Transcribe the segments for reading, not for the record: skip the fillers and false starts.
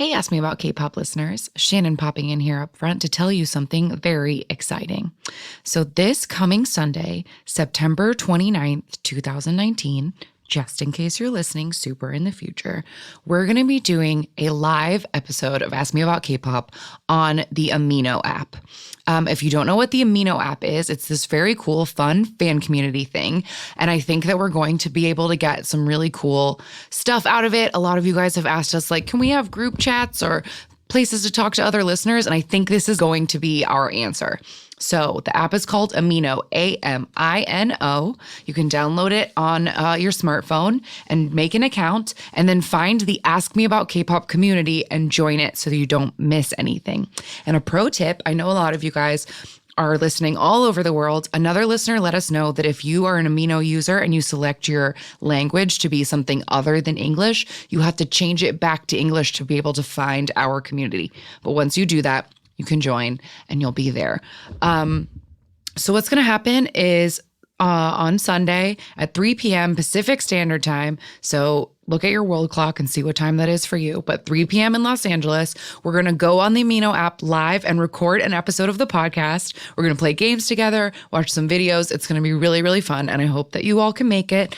Hey, Ask Me About K-pop listeners. Shannon popping in here up front to tell you something very exciting. So this coming Sunday, September 29th, 2019, just in case you're listening super in the future, we're going to be doing a live episode of Ask Me About K-pop on the Amino app. If you don't know what the Amino app is, it's this very cool, fun fan community thing. And I think that we're going to be able to get some really cool stuff out of it. A lot of you guys have asked us, like, can we have group chats or places to talk to other listeners? And I think this is going to be our answer. So the app is called Amino, A-M-I-N-O. You can download it on your smartphone and make an account and then find the Ask Me About K-pop community and join it so that you don't miss anything. And a pro tip, I know a lot of you guys are listening all over the world. Another listener let us know that if you are an Amino user and you select your language to be something other than English, you have to change it back to English to be able to find our community. But once you do that, you can join and you'll be there. So what's going to happen is on Sunday at 3 p.m. Pacific Standard Time. So look at your world clock and see what time that is for you. But 3 p.m. in Los Angeles, we're going to go on the Amino app live and record an episode of the podcast. We're going to play games together, watch some videos. It's going to be really, really fun. And I hope that you all can make it.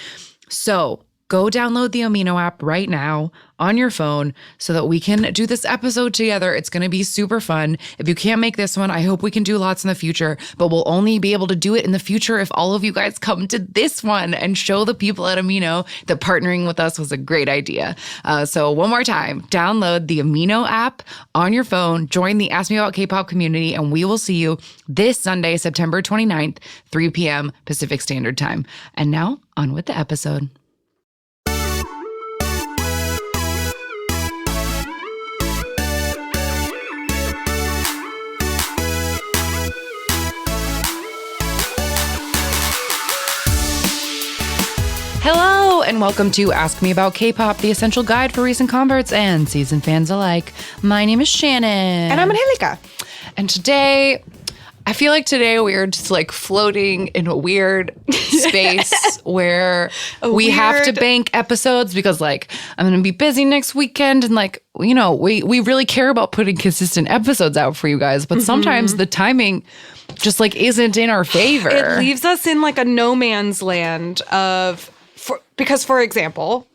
So go download the Amino app right now on your phone so that we can do this episode together. It's going to be super fun. If you can't make this one, I hope we can do lots in the future, but we'll only be able to do it in the future if all of you guys come to this one and show the people at Amino that partnering with us was a great idea. So one more time, download the Amino app on your phone, join the Ask Me About K-pop community, and we will see you this Sunday, September 29th, 3 p.m. Pacific Standard Time. And now on with the episode. Hello, and welcome to Ask Me About K-pop, the essential guide for recent converts and seasoned fans alike. My name is Shannon. And I'm Angelica. And today, I feel like today we are just like floating in a weird space where we have to bank episodes because like I'm going to be busy next weekend and like, you know, we really care about putting consistent episodes out for you guys, but sometimes the timing just like isn't in our favor. It leaves us in like a no man's land because, for example,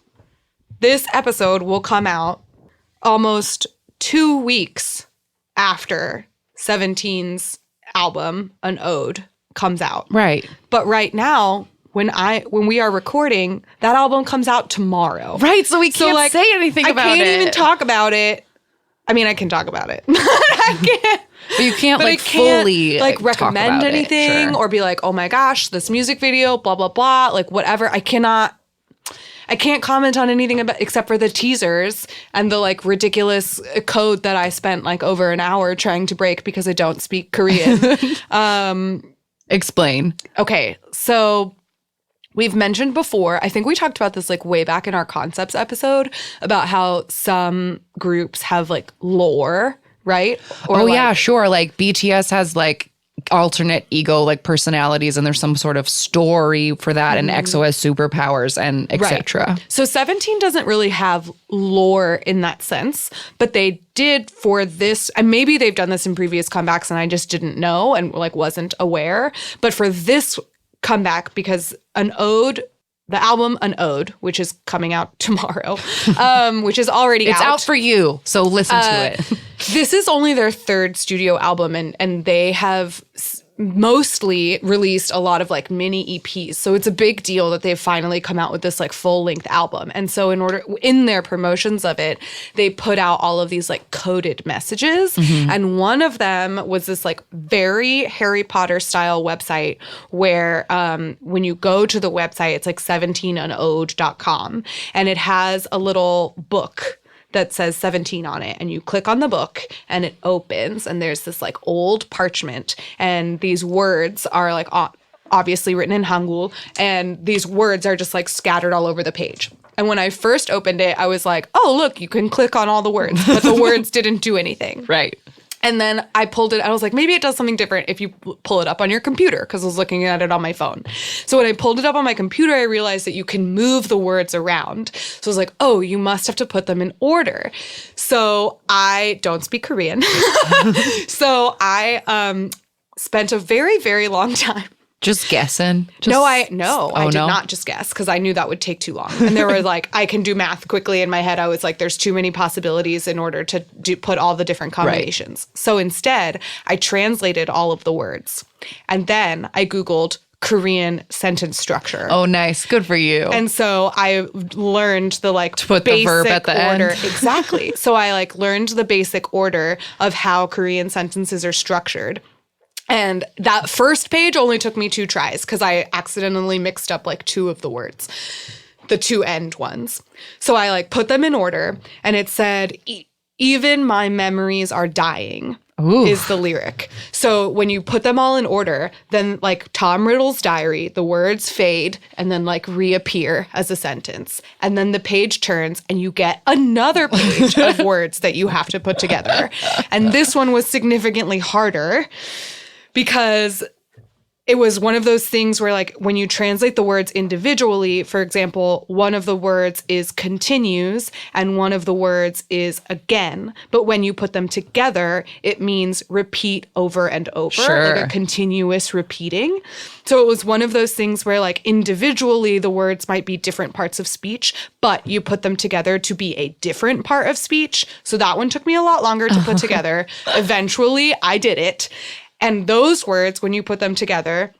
this episode will come out almost 2 weeks after 17's album, An Ode, comes out. Right. But right now, when we are recording, that album comes out tomorrow. Right, so we can't say anything about it. I can't even talk about it. I mean, I can talk about it. I can't. But you can't fully recommend anything or be like, oh my gosh, this music video, blah, blah, blah, like whatever. I can't comment on anything about except for the teasers and the like ridiculous code that I spent like over an hour trying to break because I don't speak Korean. Explain. Okay, so we've mentioned before, I think we talked about this like way back in our concepts episode about how some groups have like lore, right? Or yeah, sure. Like BTS has like alternate ego like personalities and there's some sort of story for that and EXO has superpowers and etc. Right. So 17 doesn't really have lore in that sense, but they did for this, and maybe they've done this in previous comebacks and I just didn't know and like wasn't aware, but for this comeback, because the album An Ode, which is coming out tomorrow, which is already It's out for you, so listen to it. This is only their third studio album, and they have mostly released a lot of like mini EPs. So it's a big deal that they've finally come out with this like full-length album. And so in their promotions of it, they put out all of these like coded messages. Mm-hmm. And one of them was this like very Harry Potter style website where when you go to the website, it's like 17anode.com. And it has a little book that says 17 on it, and you click on the book and it opens and there's this like old parchment and these words are like obviously written in Hangul and these words are just like scattered all over the page. And when I first opened it, I was like, oh, look, you can click on all the words, but the words didn't do anything. Right. And then I pulled it. I was like, maybe it does something different if you pull it up on your computer, because I was looking at it on my phone. So when I pulled it up on my computer, I realized that you can move the words around. So I was like, oh, you must have to put them in order. So I don't speak Korean. So I spent a very, very long time. Just guessing? I did not just guess, because I knew that would take too long. And there were like, I can do math quickly in my head. I was like, there's too many possibilities in order to put all the different combinations. Right. So instead, I translated all of the words. And then I Googled Korean sentence structure. Oh, nice. Good for you. And so I learned the to put the verb at the order. End. Exactly. So I learned the basic order of how Korean sentences are structured. And that first page only took me 2 tries because I accidentally mixed up 2 of the words, the 2 end ones. So I put them in order, and it said, even my memories are dying. Ooh. Is the lyric. So when you put them all in order, then Tom Riddle's diary, the words fade and then reappear as a sentence. And then the page turns and you get another page of words that you have to put together. And this one was significantly harder, because it was one of those things where when you translate the words individually, for example, one of the words is continues and one of the words is again. But when you put them together, it means repeat over and over, sure. A continuous repeating. So it was one of those things where individually the words might be different parts of speech, but you put them together to be a different part of speech. So that one took me a lot longer to put together. Eventually, I did it. And those words, when you put them together,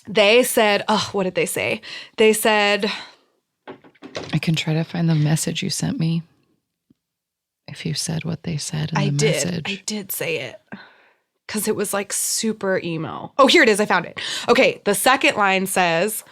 they said, what did they say? They said... I can try to find the message you sent me. If you said what they said in the message. I did say it. Because it was super emo. Oh, here it is. I found it. Okay, the second line says...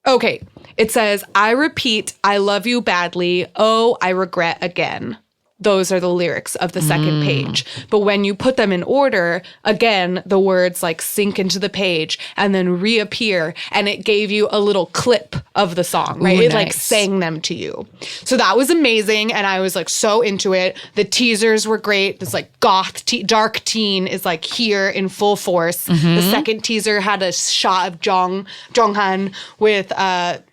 Okay, it says, I repeat, I love you badly. Oh, I regret again. Those are the lyrics of the second page. But when you put them in order, again, the words sink into the page and then reappear. And it gave you a little clip of the song, right? Ooh, it nice. sang them to you. So that was amazing. And I was so into it. The teasers were great. This goth, dark teen is here in full force. Mm-hmm. The second teaser had a shot of Jonghan with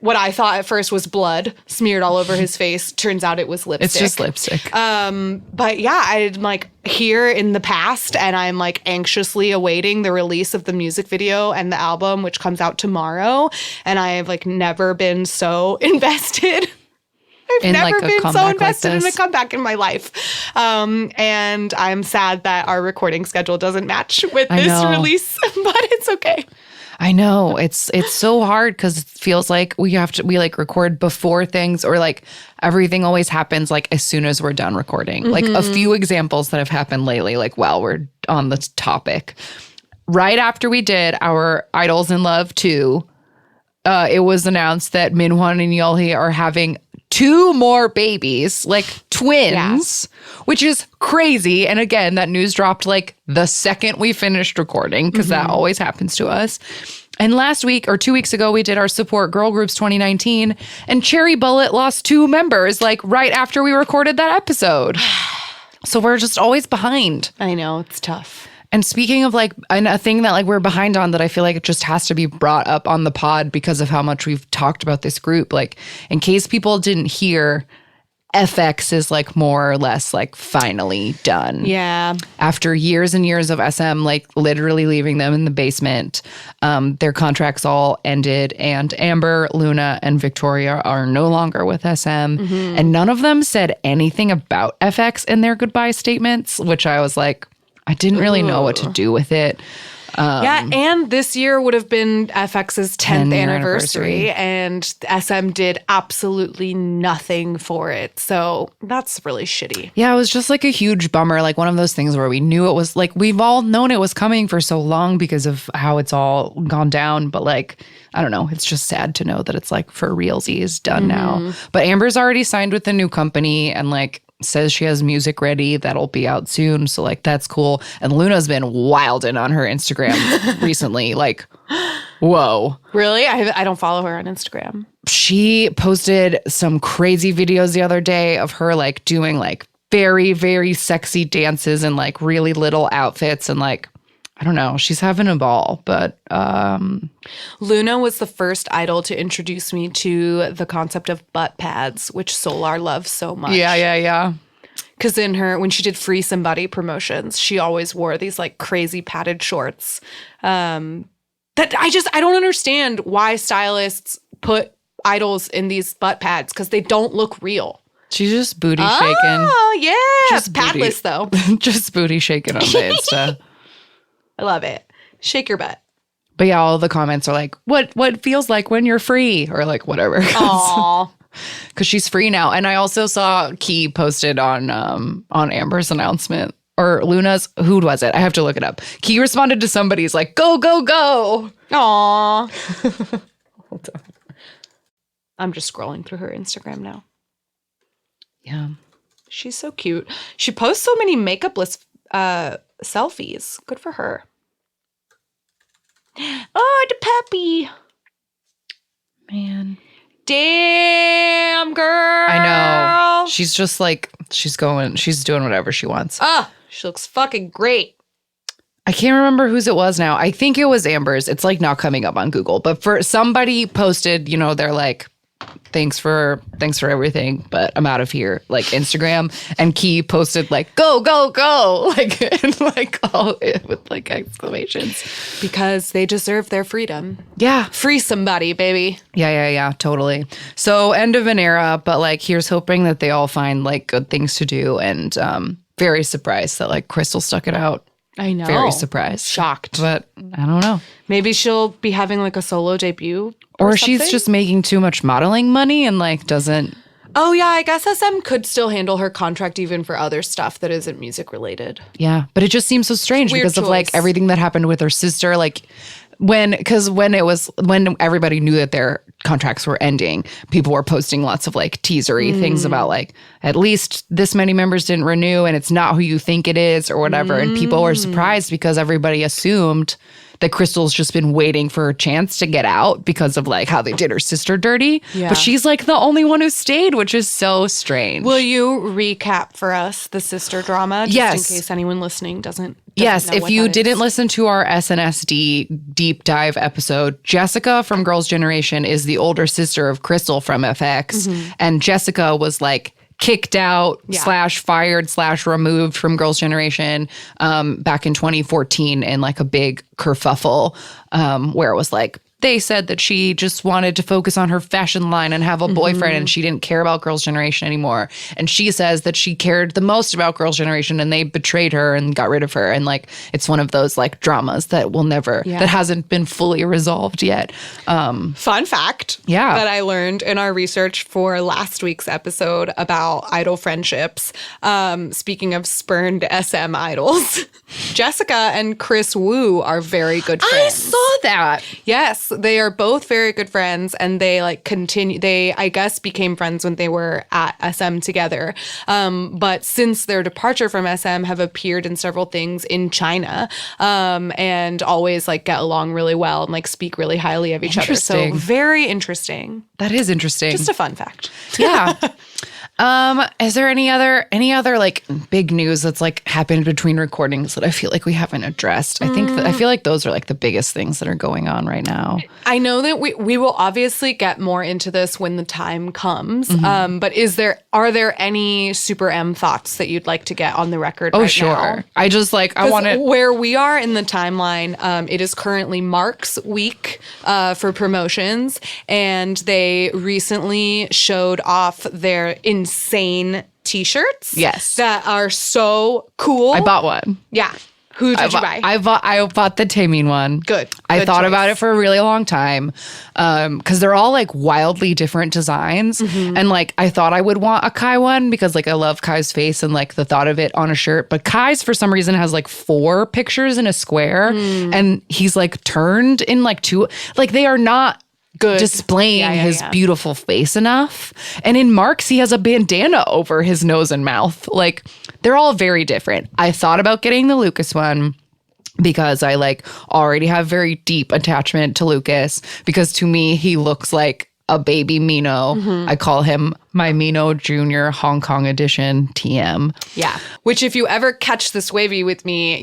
what I thought at first was blood smeared all over his face. Turns out it was lipstick. It's just lipstick. But yeah, I'm here in the past, and I'm anxiously awaiting the release of the music video and the album, which comes out tomorrow. And I've never been so invested. I've never been so invested in a comeback in my life. And I'm sad that our recording schedule doesn't match with this release, but it's okay. I know. It's so hard because it feels like we record before things, or everything always happens as soon as we're done recording. Mm-hmm. A few examples that have happened lately, while we're on this topic. Right after we did our Idols in Love 2, it was announced that Minhwan and Yeolhee are having 2 more babies, twins, which is crazy. And again, that news dropped the second we finished recording, because that always happens to us. And last week or 2 weeks ago, we did our Support Girl Groups 2019, and Cherry Bullet lost 2 members right after we recorded that episode. So we're just always behind. I know, it's tough. And speaking of a thing that we're behind on, that I feel it just has to be brought up on the pod because of how much we've talked about this group. In case people didn't hear, FX is more or less finally done. Yeah. After years and years of SM literally leaving them in the basement, their contracts all ended, and Amber, Luna, and Victoria are no longer with SM. Mm-hmm. And none of them said anything about FX in their goodbye statements, which I was I didn't really know what to do with it. And this year would have been FX's 10th anniversary, and SM did absolutely nothing for it. So that's really shitty. Yeah, it was just a huge bummer. One of those things where we knew it was we've all known it was coming for so long because of how it's all gone down. But I don't know. It's just sad to know that it's for realsies done now. But Amber's already signed with a new company, and says she has music ready that'll be out soon. So that's cool. And Luna's been wilding on her Instagram recently. Whoa. Really? I don't follow her on Instagram. She posted some crazy videos the other day of her doing very, very sexy dances and like really little outfits and like, I don't know, she's having a ball. But Luna was the first idol to introduce me to the concept of butt pads, which Solar loves so much. Yeah. Because when she did Free Somebody promotions, she always wore these like crazy padded shorts. That I don't understand why stylists put idols in these butt pads because they don't look real. She's just booty shaking. Oh, yeah. Just Padless, though. Just booty shaking on the Insta. I love it. Shake your butt. But yeah, all the comments are like, what feels like when you're free? Or like whatever. Aww. Because she's free now. And I also saw Key posted on Amber's announcement. Or Luna's, who was it? I have to look it up. Key responded to somebody's like, go, go, go. Aww. Hold on. I'm just scrolling through her Instagram now. Yeah. She's so cute. She posts so many makeupless selfies. Good for her. Oh, the puppy. Man. Damn, girl. I know. She's just like, she's doing whatever she wants. She looks fucking great. I can't remember whose it was now. I think it was Amber's. It's like not coming up on Google. But for somebody posted, they're like, thanks for everything, but I'm out of here. Like Instagram, and Key posted like go go go like and like all with like exclamations because they deserve their freedom. Yeah, free somebody, baby. Yeah, totally. So end of an era, but like here's hoping that they all find like good things to do. And very surprised that like Crystal stuck it out. I know. Very surprised. Shocked. But I don't know. Maybe she'll be having like a solo debut. Or she's just making too much modeling money and like doesn't. Oh, yeah. I guess SM could still handle her contract even for other stuff that isn't music related. Yeah. But it just seems so strange because of like everything that happened with her sister. Like when everybody knew that their contracts were ending, people were posting lots of like teasery things about like at least this many members didn't renew and it's not who you think it is or whatever. And people were surprised because everybody assumed that Crystal's just been waiting for her chance to get out because of like how they did her sister dirty. Yeah. But she's like the only one who stayed, which is so strange. Will you recap for us the sister drama? Just in case anyone listening doesn't yes, know if what you that didn't is. listen to our SNSD deep dive episode, Jessica from Girls' Generation is the older sister of Crystal from FX. And Jessica was like kicked out / fired / removed from Girls' Generation back in 2014 in like a big kerfuffle where it was like, they said that she just wanted to focus on her fashion line and have a boyfriend and she didn't care about Girls' Generation anymore. And she says that she cared the most about Girls' Generation and they betrayed her and got rid of her. And like, it's one of those like dramas that will never, that hasn't been fully resolved yet. Fun fact that I learned in our research for last week's episode about idol friendships. Speaking of spurned SM idols, Jessica and Chris Wu are very good friends. I saw that. Yes. They are both very good friends and they like they I guess became friends when they were at SM together. But since their departure from SM have appeared in several things in China and always like get along really well and like speak really highly of each other. So very interesting. That is interesting. Just a fun fact. Yeah. Is there any other like big news that's like happened between recordings that I feel like we haven't addressed? I feel like those are like the biggest things that are going on right now. I know that we will obviously get more into this when the time comes. But are there any Super M thoughts that you'd like to get on the record right now? Now? I just like I want to where we are in the timeline. It is currently Mark's week for promotions, and they recently showed off their insane t-shirts. Yes. That are so cool. I bought one. Yeah. Who did you buy? I bought the Taemin one. Good. I thought about it for a really long time because they're all like wildly different designs. And like I thought I would want a Kai one because like I love Kai's face and like the thought of it on a shirt. But Kai's for some reason has like 4 pictures in a square and he's like turned in like 2. Like they are not good displaying his beautiful face enough. And in Mark's, he has a bandana over his nose and mouth. Like they're all very different. I thought about getting the Lucas one because I like already have very deep attachment to Lucas because to me, he looks like a baby Mino. I call him my Mino Junior Hong Kong edition TM. Yeah. Which if you ever catch this wavy with me,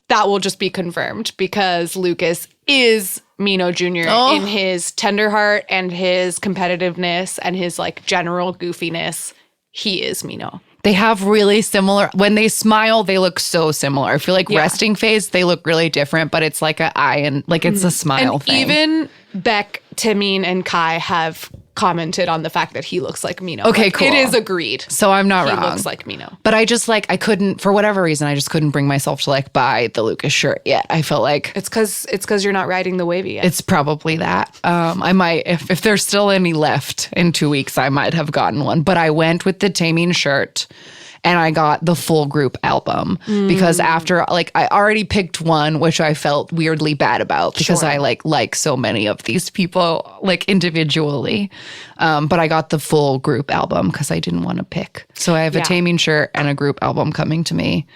that will just be confirmed because Lucas is Mino Jr. in his tender heart and his competitiveness and his like general goofiness. He is Mino. They have really similar, when they smile, they look so similar. I feel like resting face, they look really different, but it's like an eye and like it's a smile thing. Even Beck, Timeen, and Kai have commented on the fact that he looks like Mino. Okay, like, cool. It is agreed. So I'm not wrong. He looks like Mino. But I just like, I couldn't, for whatever reason, I just couldn't bring myself to like buy the Lucas shirt yet. I felt like it's because you're not riding the wavy yet. It's probably that. I might, if there's still any left in 2 weeks, I might have gotten one. But I went with the Taming shirt. And I got the full group album because after, like, I already picked one, which I felt weirdly bad about because I like so many of these people, like, individually. But I got the full group album because I didn't want to pick. So I have a Taming shirt and a group album coming to me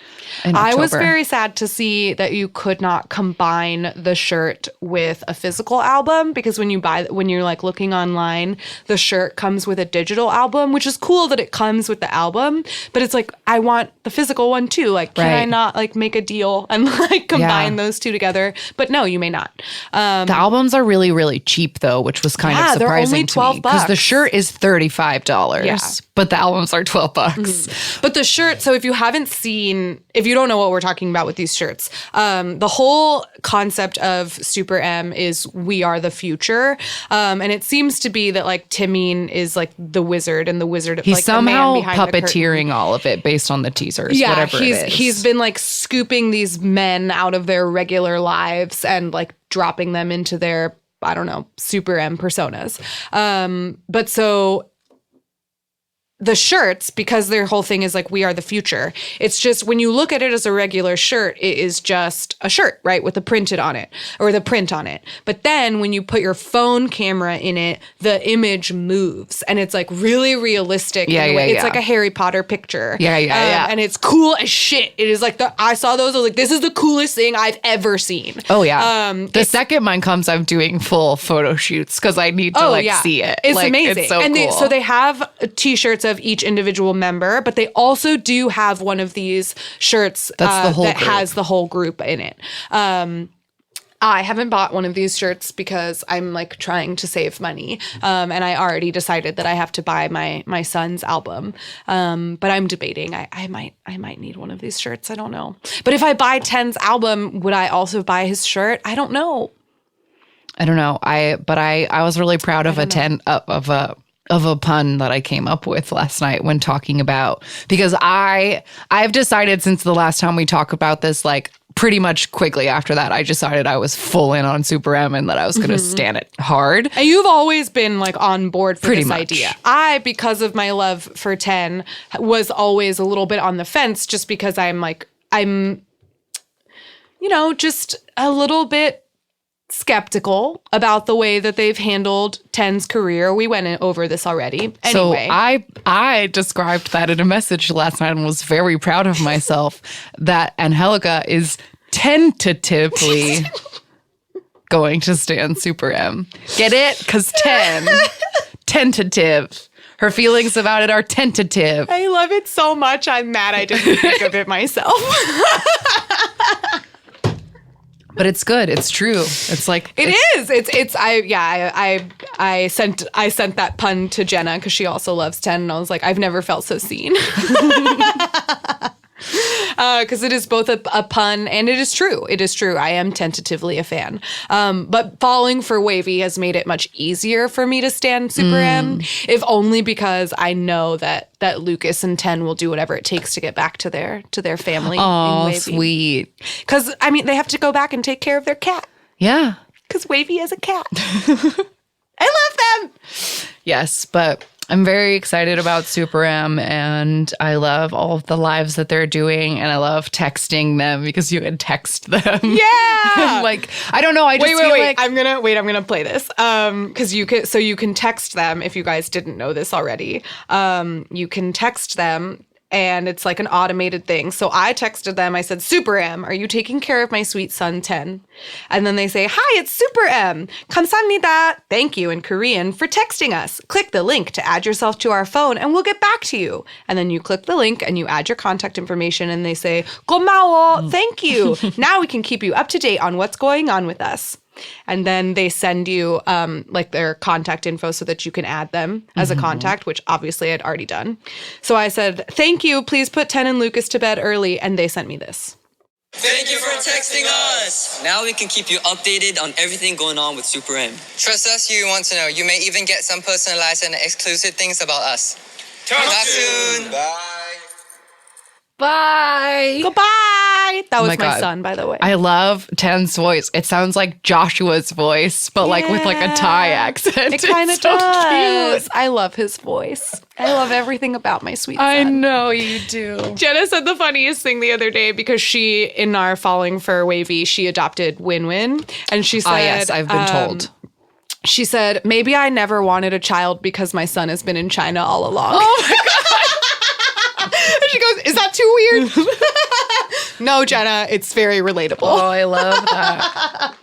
in October. I was very sad to see that you could not combine the shirt with a physical album because when you're like looking online, the shirt comes with a digital album, which is cool that it comes with the album, but it's like, I want the physical one too. Like, can I not like make a deal and like combine those two together? But no, you may not. The albums are really, really cheap though, which was kind of surprising to me because the shirt is $35, but the albums are $12. But the shirt, so if you don't know what we're talking about with these shirts, the whole concept of Super M is we are the future. And it seems to be that like Timeen is like the wizard and the wizard. He's like, somehow the man behind puppeteering all of it based on the teasers, whatever it is. He's been like scooping these men out of their regular lives and like dropping them into their, I don't know, Super M personas. But so the shirts, because their whole thing is like, we are the future. It's just, when you look at it as a regular shirt, it is just a shirt, right? With the printed on it or the print on it. But then when you put your phone camera in it, the image moves and it's like really realistic. It's like a Harry Potter picture. And it's cool as shit. It is like I saw those. I was like, this is the coolest thing I've ever seen. Oh yeah. The second mine comes, I'm doing full photo shoots because I need to see it. It's like, amazing. It's so and cool. so they have t-shirts of each individual member, but they also do have one of these shirts that has the whole group in it. I haven't bought one of these shirts because I'm like trying to save money. And I already decided that I have to buy my son's album. But I'm debating. I might need one of these shirts. I don't know. But if I buy Ten's album, would I also buy his shirt? I don't know. I was really proud of of a pun that I came up with last night when talking about, because I've decided since the last time we talked about this, like pretty much quickly after that, I decided I was full in on Super M and that I was going to stand it hard. And you've always been like on board for pretty this much. idea. I, because of my love for 10, was always a little bit on the fence just because I'm just a little bit skeptical about the way that they've handled 10's career. We went over this already. Anyway. So I described that in a message last night and was very proud of myself that Angelica is tentatively going to stand Super M. Get it? Because 10, tentative. Her feelings about it are tentative. I love it so much. I'm mad I didn't think of it myself. But it's good. It's true. It's like it is. I sent that pun to Jenna because she also loves 10, and I was like, I've never felt so seen. Because it is both a pun and it is true. It is true. I am tentatively a fan. But falling for Wavy has made it much easier for me to stand Super M, if only because I know that Lucas and 10 will do whatever it takes to get back to their family. Oh, sweet. Because, I mean, they have to go back and take care of their cat. Yeah. Because Wavy is a cat. I love them. Yes, but I'm very excited about Super M, and I love all of the lives that they're doing, and I love texting them because you can text them. Yeah. Like, I don't know. I just feel like I'm gonna play this. Because you can text them if you guys didn't know this already. You can text them and it's like an automated thing. So I texted them. I said, Super M, are you taking care of my sweet son 10? And then they say, hi, it's Super M. 감사합니다. Thank you in Korean for texting us. Click the link to add yourself to our phone and we'll get back to you. And then you click the link and you add your contact information and they say, 고마워, thank you. Now we can keep you up to date on what's going on with us. And then they send you like their contact info so that you can add them as a contact, which obviously I'd already done. So I said, thank you. Please put 10 and Lucas to bed early. And they sent me this. Thank you for texting us. Now we can keep you updated on everything going on with Super M. Trust us, you want to know. You may even get some personalized and exclusive things about us. Talk soon. Bye. Bye. Goodbye. That was my my God. son, by the way. I love Ten's voice. It sounds like Joshua's voice, but like with like a Thai accent. It kind of It's so does. cute. I love his voice. I love everything about my sweet son. I know you do. Jenna said the funniest thing the other day because she, in our Falling for Wavy, she adopted Win-Win. And she said, yes, I've been told. She said, maybe I never wanted a child because my son has been in China all along. Oh my God. And she goes, is that too weird? No, Jenna, it's very relatable. Oh, I love that.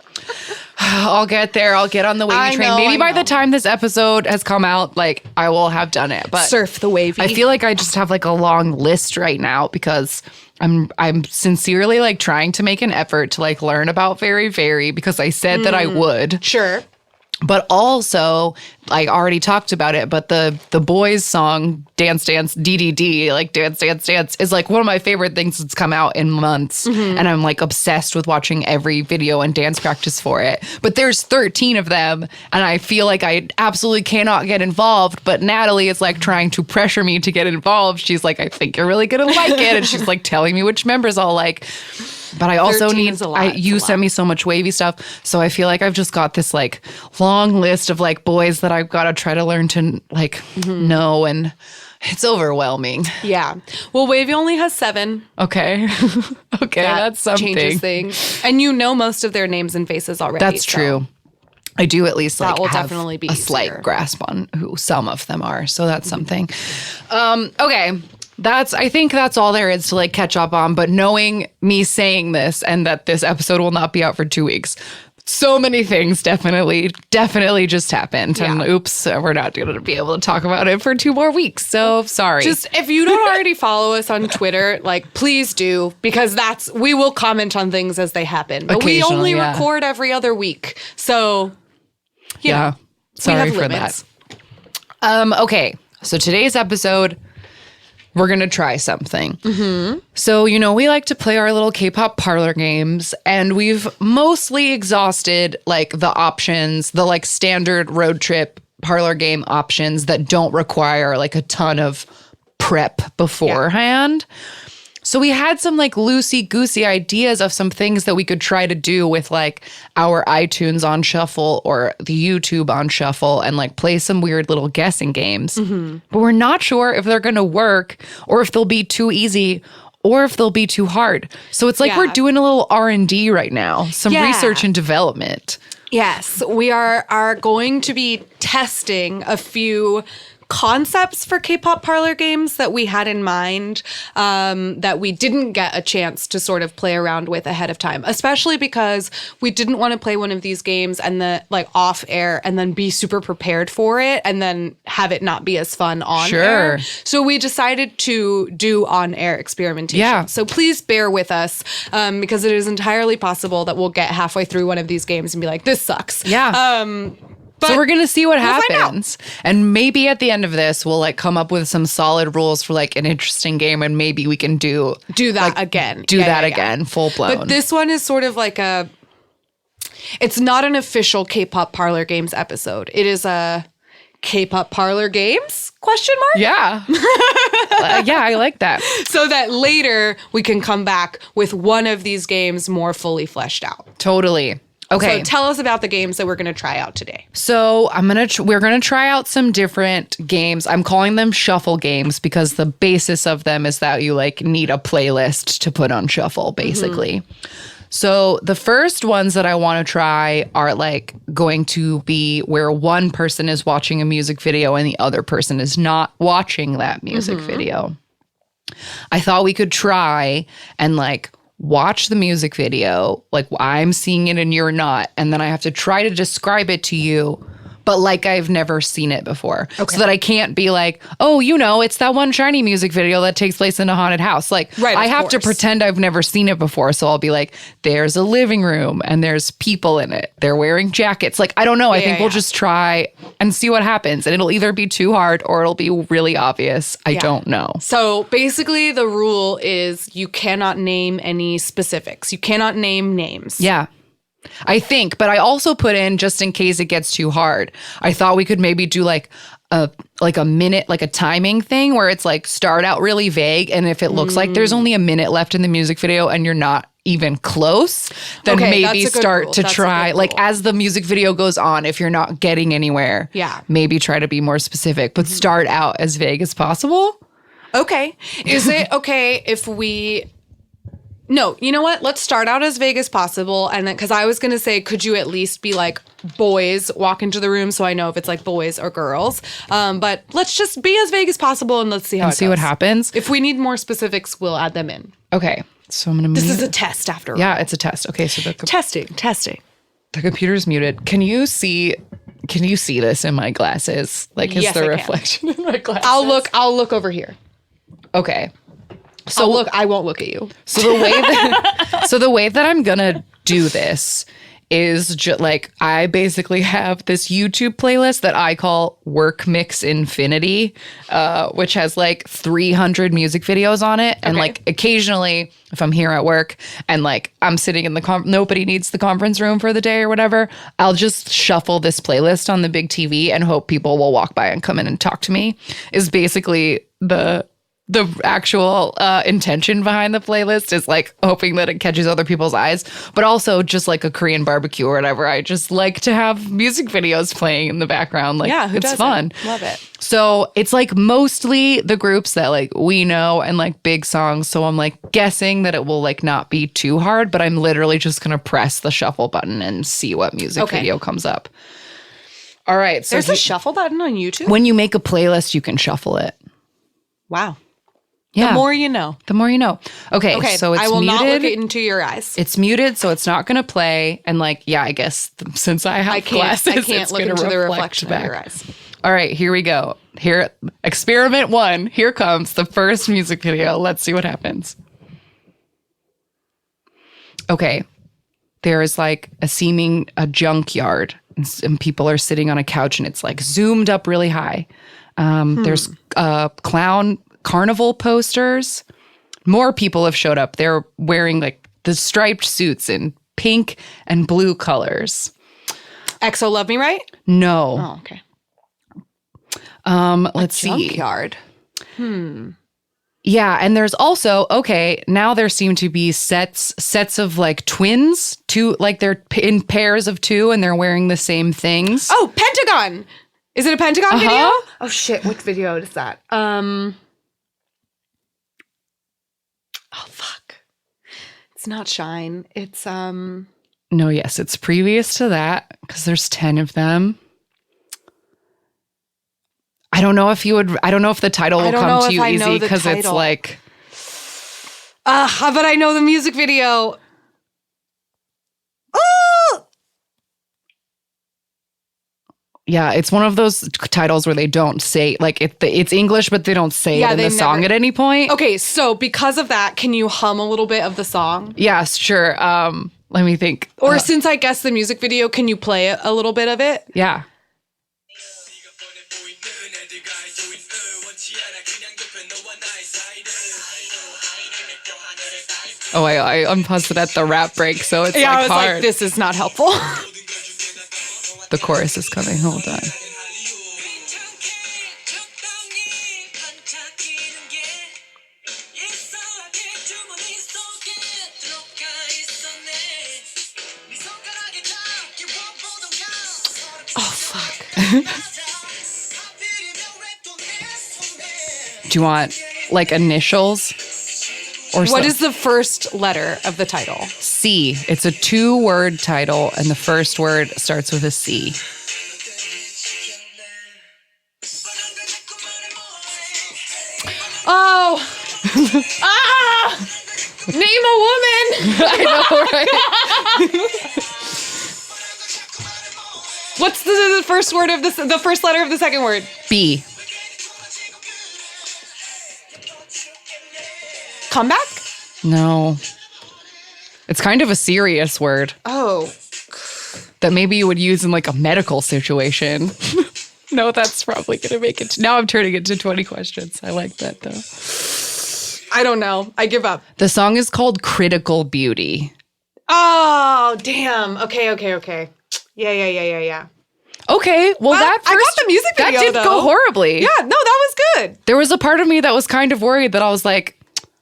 I'll get there. I'll get on the wavy I train. know, Maybe I by know. the time this episode has come out, like I will have done it. But Surf the wavy. I feel like I just have like a long list right now because I'm sincerely like trying to make an effort to like learn about Very Very because I said that I would. Sure. But also, I already talked about it, but the boys song Dance Dance DDD, like Dance Dance Dance, is like one of my favorite things that's come out in months. And I'm like obsessed with watching every video and dance practice for it. But there's 13 of them, and I feel like I absolutely cannot get involved. But Natalie is like trying to pressure me to get involved. She's like, I think you're really gonna like it. And she's like telling me which members I'll like. But I also 13 need, is a lot. you sent me so much wavy stuff. So I feel like I've just got this like long list of like boys that I've got to try to learn to like know. And it's overwhelming. Yeah. Well, Wavy only has 7. Okay. Okay. That That's something. changes things. And you know most of their names and faces already. That's so- true. I do at least That like will have definitely be a slight easier. grasp on who some of them are. So that's something. Okay. I think that's all there is to like catch up on. But knowing me saying this and that this episode will not be out for 2 weeks, so many things definitely just happened. And Yeah. oops, we're not going to be able to talk about it for 2 more weeks. So sorry. Just if you don't already follow us on Twitter, like please do, because we will comment on things as they happen. But we only Occasionally, yeah. record every other week. So you know, Sorry we have for limits. that. Okay. So today's episode, we're going to try something. So, we like to play our little K-pop parlor games, and we've mostly exhausted like the options, the like standard road trip parlor game options that don't require like a ton of prep beforehand. So we had some like loosey-goosey ideas of some things that we could try to do with like our iTunes on shuffle or the YouTube on shuffle and like play some weird little guessing games. But we're not sure if they're going to work or if they'll be too easy or if they'll be too hard. So it's like Yeah. we're doing a little R&D right now, some Yeah. research and development. Yes, we are going to be testing a few concepts for K-pop parlor games that we had in mind that we didn't get a chance to sort of play around with ahead of time, especially because we didn't want to play one of these games and then like off air and then be super prepared for it and then have it not be as fun on air. So we decided to do on-air experimentation. Yeah. So please bear with us because it is entirely possible that we'll get halfway through one of these games and be like, this sucks. Yeah. But So we're going to see what we'll find out. happens. And maybe at the end of this, we'll like come up with some solid rules for like an interesting game. And maybe we can do that again. Do Yeah, that yeah, yeah. again, full blown. But this one is sort of like it's not an official K-pop parlor games episode. It is a K-pop parlor games ? Yeah. Yeah, I like that. So that later we can come back with one of these games more fully fleshed out. Totally. Okay. So tell us about the games that we're going to try out today. So we're gonna try out some different games. I'm calling them shuffle games because the basis of them is that you like need a playlist to put on shuffle, basically. So the first ones that I want to try are like going to be where one person is watching a music video and the other person is not watching that music video. I thought we could try and like watch the music video, like I'm seeing it and you're not, and then I have to try to describe it to you, but like I've never seen it before. So that I can't be like, oh, you know, it's that one Shiny music video that takes place in a haunted house. Like, Right, I of have to course. pretend I've never seen it before. So I'll be like, there's a living room and there's people in it. They're wearing jackets. Like, I don't know. I think we'll just try and see what happens. And it'll either be too hard or it'll be really obvious. I don't know. So basically, the rule is you cannot name any specifics. You cannot name names. Yeah. I think, but I also put in, just in case it gets too hard, I thought we could maybe do like a minute, like a timing thing where it's like start out really vague. And if it looks like there's only a minute left in the music video and you're not even close, then Okay, that's maybe a good start rule. to That's a try, good like rule. as the music video goes on, if you're not getting anywhere, maybe try to be more specific, but start out as vague as possible. Okay. Is it okay if we... No, you know what? Let's start out as vague as possible. And then, because I was going to say, could you at least be like boys walk into the room so I know if it's like boys or girls? But let's just be as vague as possible and let's see how it See goes. what happens. If we need more specifics, we'll add them in. Okay. So I'm going to This is a test after all. Yeah, it's a test. Okay. So Testing. the computer's muted. Can you see this in my glasses? Like, is Yes, the I can. reflection in my glasses? I'll look over here. Okay. So look, I won't look at you. So the way that I'm gonna do this is just like I basically have this YouTube playlist that I call Work Mix Infinity, which has like 300 music videos on it, and like occasionally if I'm here at work and like I'm sitting in the nobody needs the conference room for the day or whatever, I'll just shuffle this playlist on the big TV and hope people will walk by and come in and talk to me. Is basically the actual intention behind the playlist is like hoping that it catches other people's eyes, but also just like a Korean barbecue or whatever. I just like to have music videos playing in the background. Like, Yeah, who it's doesn't? fun. Love it. So it's like mostly the groups that like we know and like big songs. So I'm like guessing that it will like not be too hard, but I'm literally just going to press the shuffle button and see what music video comes up. All right. So There's a shuffle button on YouTube? when you make a playlist, you can shuffle it. Wow. Yeah. The more you know. The more you know. Okay, so it's I will muted. not look into your eyes. It's muted, so it's not going to play. And like, yeah, I guess since I have glasses, I can't it's look gonna into the reflect reflection back. of your eyes. All right, here we go. Here, experiment 1. Here comes the first music video. Let's see what happens. Okay, there is like a junkyard, and people are sitting on a couch, and it's like zoomed up really high. There's clown carnival posters. More people have showed up. They're wearing like the striped suits in pink and blue colors. EXO Love Me Right? No. Oh, okay. Let's see. Junkyard. Yeah, and there's also, okay, now there seem to be sets of like twins, two, like they're in pairs of 2 and they're wearing the same things. Oh, Pentagon. Is it a Pentagon video? Oh shit, which video is that? Oh fuck. It's not Shine. It's No, yes, it's previous to that because there's 10 of them. I don't know if the title will come to you easy because it's like. but I know the music video. Oh! Yeah, it's one of those titles where they don't say, like, it's English, but they don't say it in the song at any point. Okay, so because of that, can you hum a little bit of the song? Yes, sure. Let me think. Or since I guessed the music video, can you play a little bit of it? Yeah. Oh, I unpaused it at the rap break, so it's Yeah, like I was hard. like, this is not helpful. The chorus is coming. Hold on. Oh, fuck. Do you want like initials? Or What is the first letter of the title? C? It's a 2-word title, and the first word starts with a C. Oh, Name a woman. I know, right? What's the first word of the first letter of the second word? B. Comeback? No. It's kind of a serious word Oh. that maybe you would use in like a medical situation. No, that's probably going to make it. Now I'm turning it to 20 questions. I like that though. I don't know. I give up. The song is called Critical Beauty. Oh, damn. Okay. Yeah. Okay, well that I got the music video, that did though. go horribly. Yeah, no, that was good. There was a part of me that was kind of worried that I was like,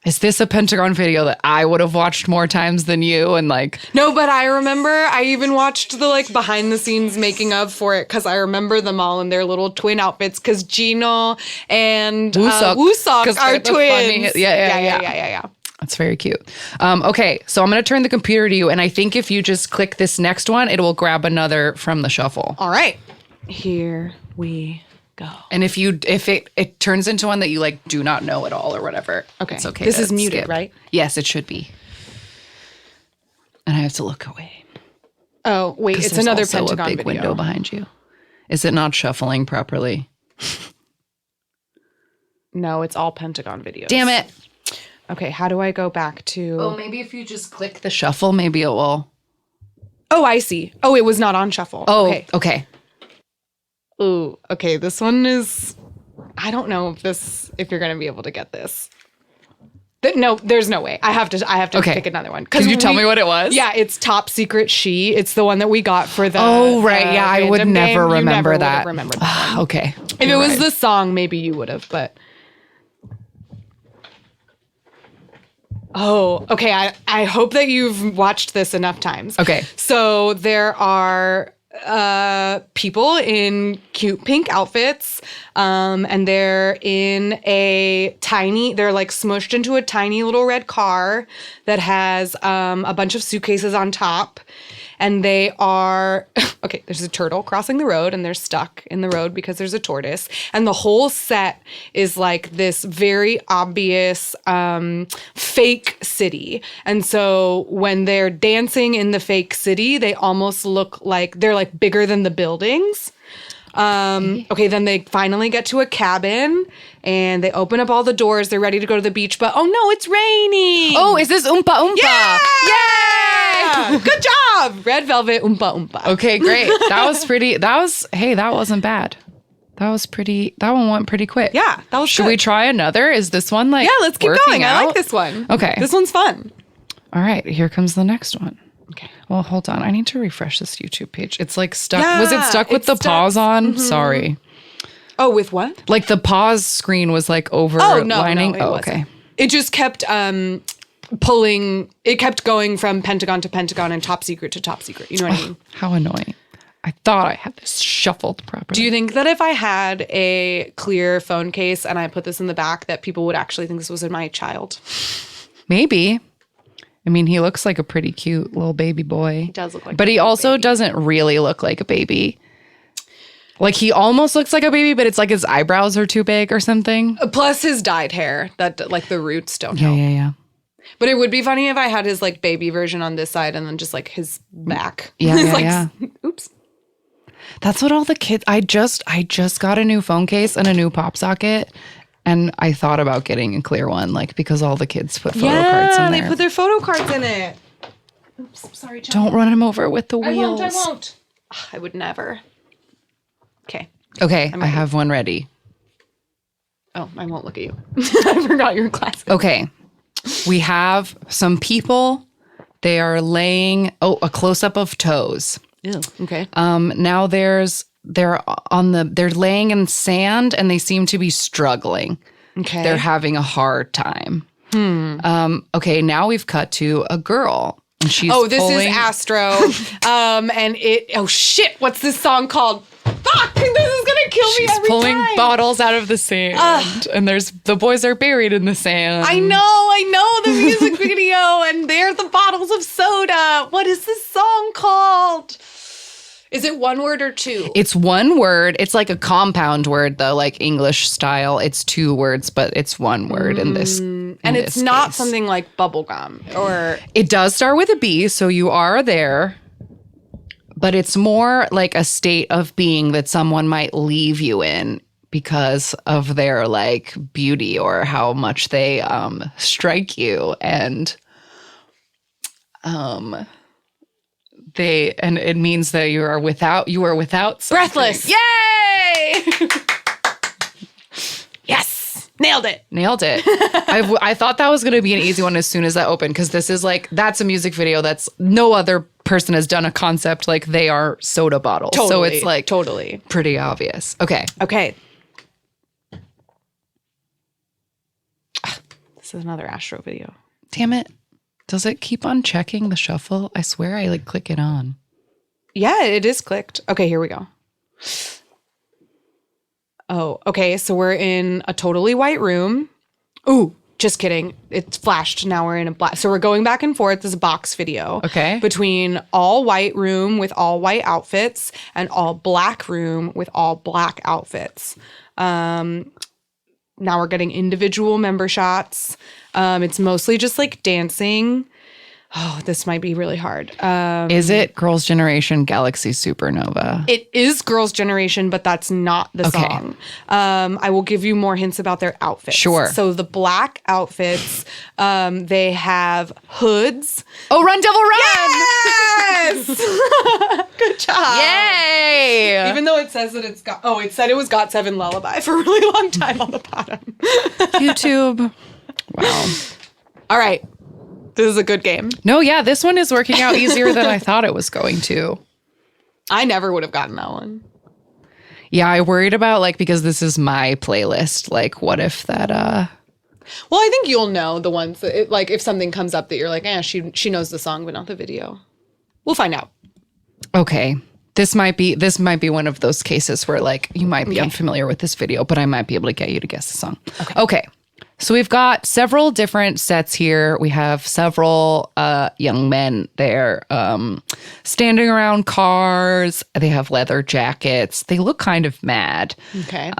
is this a Pentagon video that I would have watched more times than you? And like, No, but I remember I even watched the like behind the scenes making of for it because I remember them all in their little twin outfits because Gino and Woosock 'cause are they're the twins. funny- yeah. Yeah. That's very cute. Okay, so I'm going to turn the computer to you, and I think if you just click this next one, it will grab another from the shuffle. All right. Here we go. And if it turns into one that you like do not know at all or whatever, Okay. it's okay. This to is muted, skip. right? Yes, it should be. And I have to look away. Oh, wait, 'Cause it's there's another also Pentagon a big video. window behind you. Is it not shuffling properly? No, it's all Pentagon videos. Damn it. Okay, how do I go back to... Oh, maybe if you just click the shuffle, maybe it will. Oh, I see. Oh, it was not on shuffle. Oh, Okay. okay. Ooh, okay, this one is... I don't know if you're going to be able to get this. No, there's no way. I have to Okay. pick another one. Can you tell me what it was? Yeah, it's Top Secret She. It's the one that we got for the Oh, right. Yeah, I would random never game. You remember never would that. have remembered that one. Okay. If it was the song, maybe you would have, but... Oh, okay. I hope that you've watched this enough times. Okay. So there are people in cute pink outfits, and they're they're like smushed into a tiny little red car that has a bunch of suitcases on top. And they are, okay, there's a turtle crossing the road and they're stuck in the road because there's a tortoise. And the whole set is like this very obvious fake city. And so when they're dancing in the fake city, they almost look like they're like bigger than the buildings. Okay, then they finally get to a cabin and they open up all the doors. They're ready to go to the beach, but oh no, it's raining. Oh, is this Oompa Oompa? Yeah! Yay! Good job! Red Velvet Oompa Oompa. Okay, great. That wasn't bad. That one went pretty quick. Yeah, that was Should good. we try another? Is this one like Yeah, let's keep working going. I like out? this one. Okay. This one's fun. All right, here comes the next one. Okay. Well, hold on. I need to refresh this YouTube page. It's like stuck. Yeah, Was it stuck with it's the stuck. pause on? Sorry. Oh, with what? Like the pause screen was like Oh, overlining. no, it Oh, wasn't. okay. It just kept pulling. It kept going from Pentagon to Pentagon and Top Secret to Top Secret. You know what I mean? How annoying. I thought I had this shuffled properly. Do you think that if I had a clear phone case and I put this in the back, that people would actually think this was my child? Maybe. I mean, he looks like a pretty cute little baby boy. He does look like But a he cute also baby. doesn't really look like a baby. Like he almost looks like a baby, but it's like his eyebrows are too big or something. Plus his dyed hair, that like the roots don't help. Yeah. But it would be funny if I had his like baby version on this side and then just like his back. Yeah, It's yeah, like, yeah. Oops. That's what all the kids. I just got a new phone case and a new pop socket, and I thought about getting a clear one, like because all the kids put photo cards in they there. put their photo cards in it. Oops, sorry, John. Don't run him over with the wheels. I won't. Ugh, I would never. Okay. Okay, I have one ready. Oh, I won't look at you. I forgot your glasses. Okay, we have some people. They are laying. Oh, a close up of toes. Ew. Okay. Now they're laying in sand and they seem to be struggling. Okay. They're having a hard time. Okay, now we've cut to a girl and she's this pulling, is Astro. And oh shit, what's this song called? Fuck, this is gonna kill me she's every pulling time. bottles out of the sand and the boys are buried in the sand. I know the music video, and they're the bottles of soda. What is this song called? Is it one word or two? It's one word. It's like a compound word though, like English style. It's two words, but it's one word in this And it's not something like bubblegum or... It does start with a B, so you are there. But it's more like a state of being that someone might leave you in because of their like beauty or how much they strike you, and it means that you are without something. Breathless. Yay! Yes. Nailed it. I thought that was going to be an easy one as soon as that opened, because this is like, that's a music video that's no other person has done a concept like they are soda bottles. Totally, so it's like totally pretty obvious. Okay. This is another Astro video. Damn it. Does it keep on checking the shuffle? I swear I like click it on. Yeah, it is clicked. Okay, here we go. Oh, okay. So we're in a totally white room. Ooh, just kidding. It's flashed. Now we're in a black. So we're going back and forth. This is a box video. Okay. Between all white room with all white outfits and all black room with all black outfits. Now we're getting individual member shots. It's mostly just like dancing. Oh, this might be really hard. Is it Girls' Generation Galaxy Supernova? It is Girls' Generation, but that's not the song. I will give you more hints about their outfits. Sure. So the black outfits, they have hoods. Oh, Run Devil Run! Yes! Good job. Yay! Even though it says that it said it was Got 7 Lullaby for a really long time on the bottom. YouTube. Wow. All right. This is a good game. No, yeah, this one is working out easier than I thought it was going to. I never would have gotten that one. Yeah, I worried about like, because this is my playlist, like what if that Well, I think you'll know the ones that like if something comes up that you're like, she knows the song but not the video. We'll find out. Okay. This might be one of those cases where like you might be unfamiliar with this video, but I might be able to get you to guess the song. Okay. So we've got several different sets here. We have several young men there standing around cars. They have leather jackets. They look kind of mad. Okay.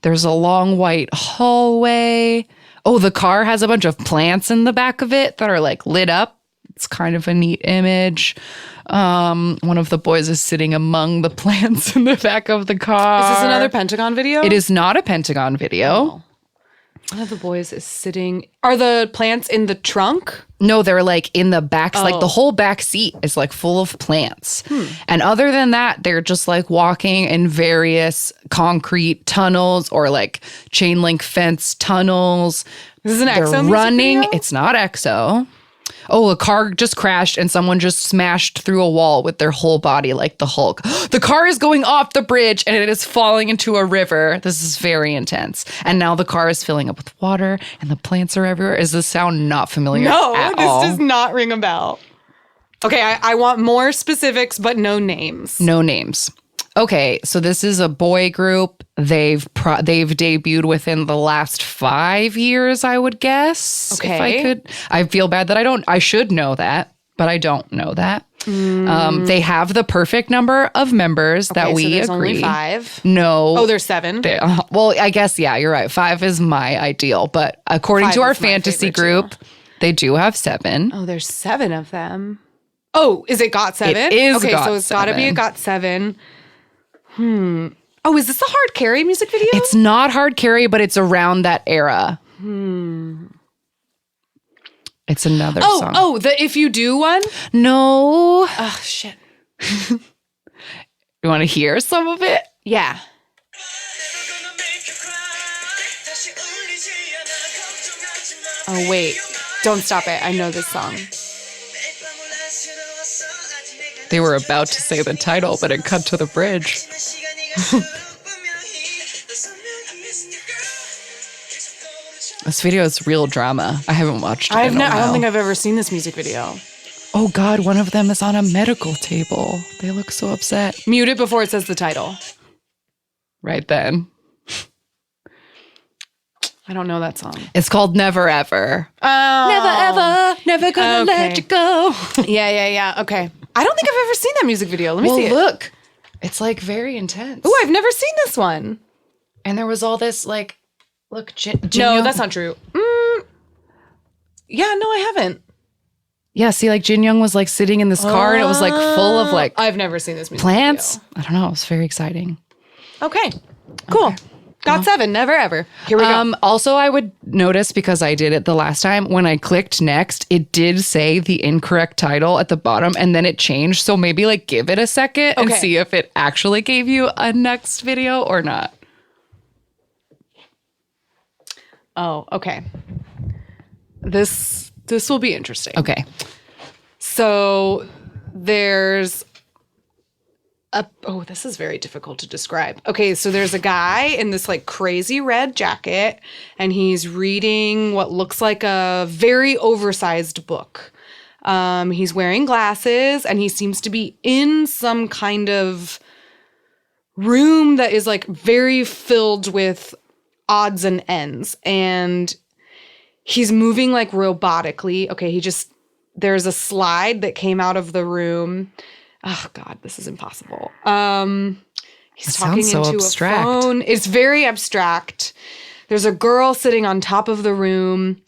There's a long white hallway. Oh, the car has a bunch of plants in the back of it that are like lit up. It's kind of a neat image. One of the boys is sitting among the plants in the back of the car. Is this another Pentagon video? It is not a Pentagon video. Oh. One of the boys is sitting. Are the plants in the trunk? No, they're like in the back. Like the whole back seat is like full of plants. And other than that, they're just like walking in various concrete tunnels or like chain link fence tunnels. This is an They're EXO music running. video? It's not EXO. Oh, a car just crashed and someone just smashed through a wall with their whole body like the Hulk. The car is going off the bridge and it is falling into a river. This is very intense. And now the car is filling up with water and the plants are everywhere. Does this sound not familiar at all? This does not ring a bell. Okay, I want more specifics, but no names. No names. Okay, so this is a boy group. They've debuted within the last 5 years, I would guess. Okay. If I could. I feel bad that I should know that, but I don't know that. They have the perfect number of members that we so there's agree. only 5. No. Oh, there's 7. Well, I guess, yeah, you're right. 5 is my ideal, but according 5 to our is my fantasy favorite, group, too. they do have 7. Oh, there's 7 of them. Oh, is it Got 7? It is okay, Got so it's got to be 7. a Got 7. Oh, is this a Hard Carry music video? It's not Hard Carry, but it's around that era. It's another song. Oh, the If You Do one? No. Oh, shit. You want to hear some of it? Yeah. Oh, wait. Don't stop it. I know this song. They were about to say the title, but it cut to the bridge. This video is real drama. I haven't watched it in a while. I don't think I've ever seen this music video. Oh God, one of them is on a medical table. They look so upset. Mute it before it says the title. Right then. I don't know that song. It's called Never Ever. Oh. Never ever, never gonna let you go. Yeah. Okay. I don't think I've ever seen that music video. Let me see it. Look. It's like very intense. Oh, I've never seen this one. And there was all this like, look, No, that's not true. Yeah, no, I haven't. Yeah, see, like Jin Young was like sitting in this car and it was like full of like I've never seen this music plants. I don't know. It was very exciting. video. Okay, cool. Got 7, never ever. Here we go. Also, I would notice because I did it the last time when I clicked next, it did say the incorrect title at the bottom and then it changed. So maybe like give it a second and Okay. see if it actually gave you a next video or not. Oh, okay. This will be interesting. Okay. So there's this is very difficult to describe. Okay, so there's a guy in this like crazy red jacket and he's reading what looks like a very oversized book. He's wearing glasses and he seems to be in some kind of room that is like very filled with odds and ends, and he's moving like robotically. Okay, there's a slide that came out of the room. Oh God, this is impossible. He's talking sounds so into abstract. a phone. It's very abstract. There's a girl sitting on top of the room.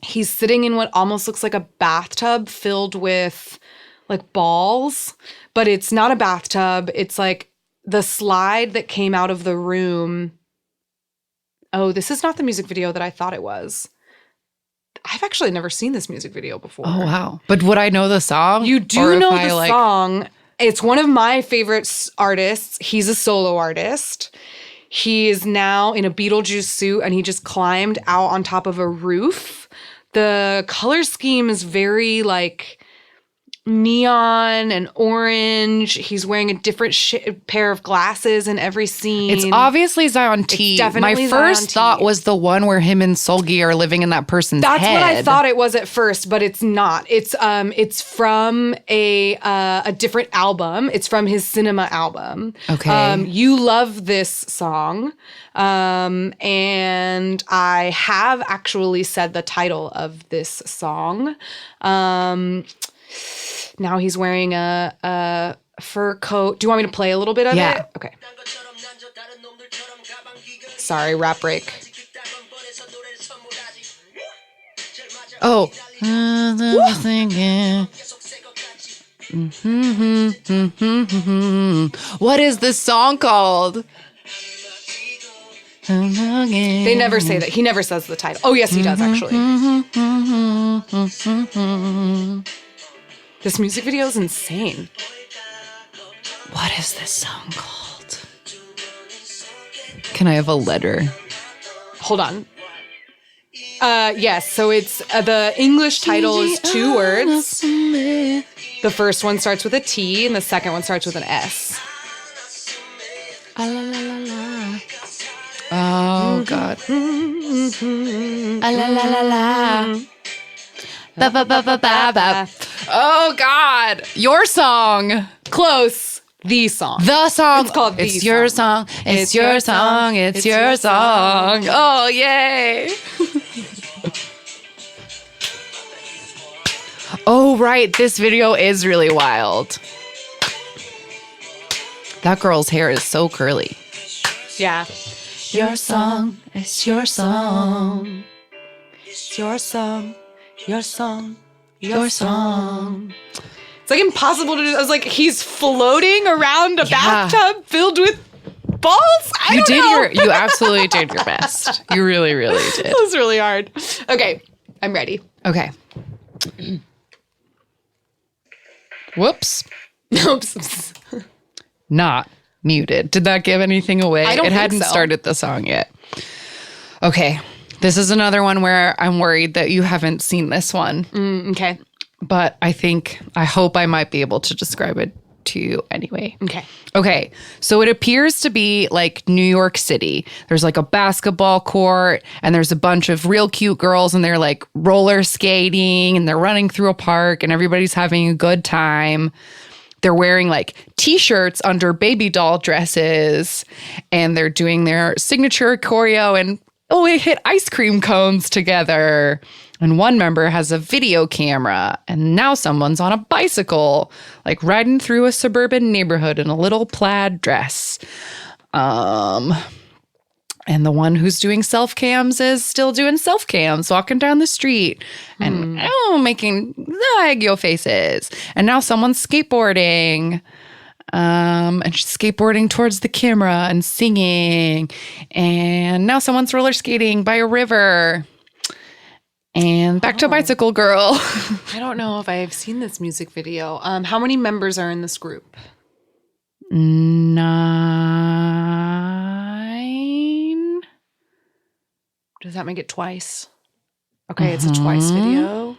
He's sitting in what almost looks like a bathtub filled with like balls, but it's not a bathtub. It's like the slide that came out of the room. Oh, this is not the music video that I thought it was. I've actually never seen this music video before. Oh, wow. But would I know the song? You Or do if know I, the like- song. It's one of my favorite artists. He's a solo artist. He is now in a Beetlejuice suit and he just climbed out on top of a roof. The color scheme is very like neon and orange. He's wearing a different pair of glasses in every scene. It's obviously Zion T. definitely My Zion first T. thought was the one where him and Solgi are living in that person's That's head. what I thought it was at first, but it's not. It's from a different album. It's from his cinema album. Okay. You love this song, and I have actually said the title of this song. Now he's wearing a fur coat. Do you want me to play a little bit of Yeah. it? Okay. Sorry, rap break. Oh. Thinking. What is this song called? They never say that. He never says the title. Oh, yes, he does, actually. This music video is insane. What is this song called? Can I have a letter? Hold on. Yes, so it's the English title is 2 words. The first one starts with a T and the second one starts with an S. Oh, God. La la la la. Ba ba ba ba ba ba. Oh, God. Your song. Close. The song. The song. It's called The It's your Song. song. It's your song. It's your song. Oh, yay. Oh, right. This video is really wild. That girl's hair is so curly. Yeah. Your song. It's your song. It's your song. Your song. Your song. It's like impossible to do. I was like, he's floating around a Yeah. bathtub filled with balls? I don't know. You absolutely did your best. You really, really did. That was really hard. Okay, I'm ready. Okay. Whoops. Oops. Not muted. Did that give anything away? I don't It think hadn't so. started the song yet. Okay. This is another one where I'm worried that you haven't seen this one, Okay. but I hope I might be able to describe it to you anyway. Okay. Okay, so it appears to be like New York City. There's like a basketball court and there's a bunch of real cute girls and they're like roller skating and they're running through a park and everybody's having a good time. They're wearing like t-shirts under baby doll dresses and they're doing their signature choreo and we hit ice cream cones together. And one member has a video camera, and now someone's on a bicycle, like riding through a suburban neighborhood in a little plaid dress. And the one who's doing self-cams is still doing self-cams, walking down the street and making Aegyo faces. And now someone's skateboarding. And she's skateboarding towards the camera and singing. And now someone's roller skating by a river. And back to Bicycle Girl. I don't know if I've seen this music video. How many members are in this group? 9. Does that make it twice? Okay, it's a twice video.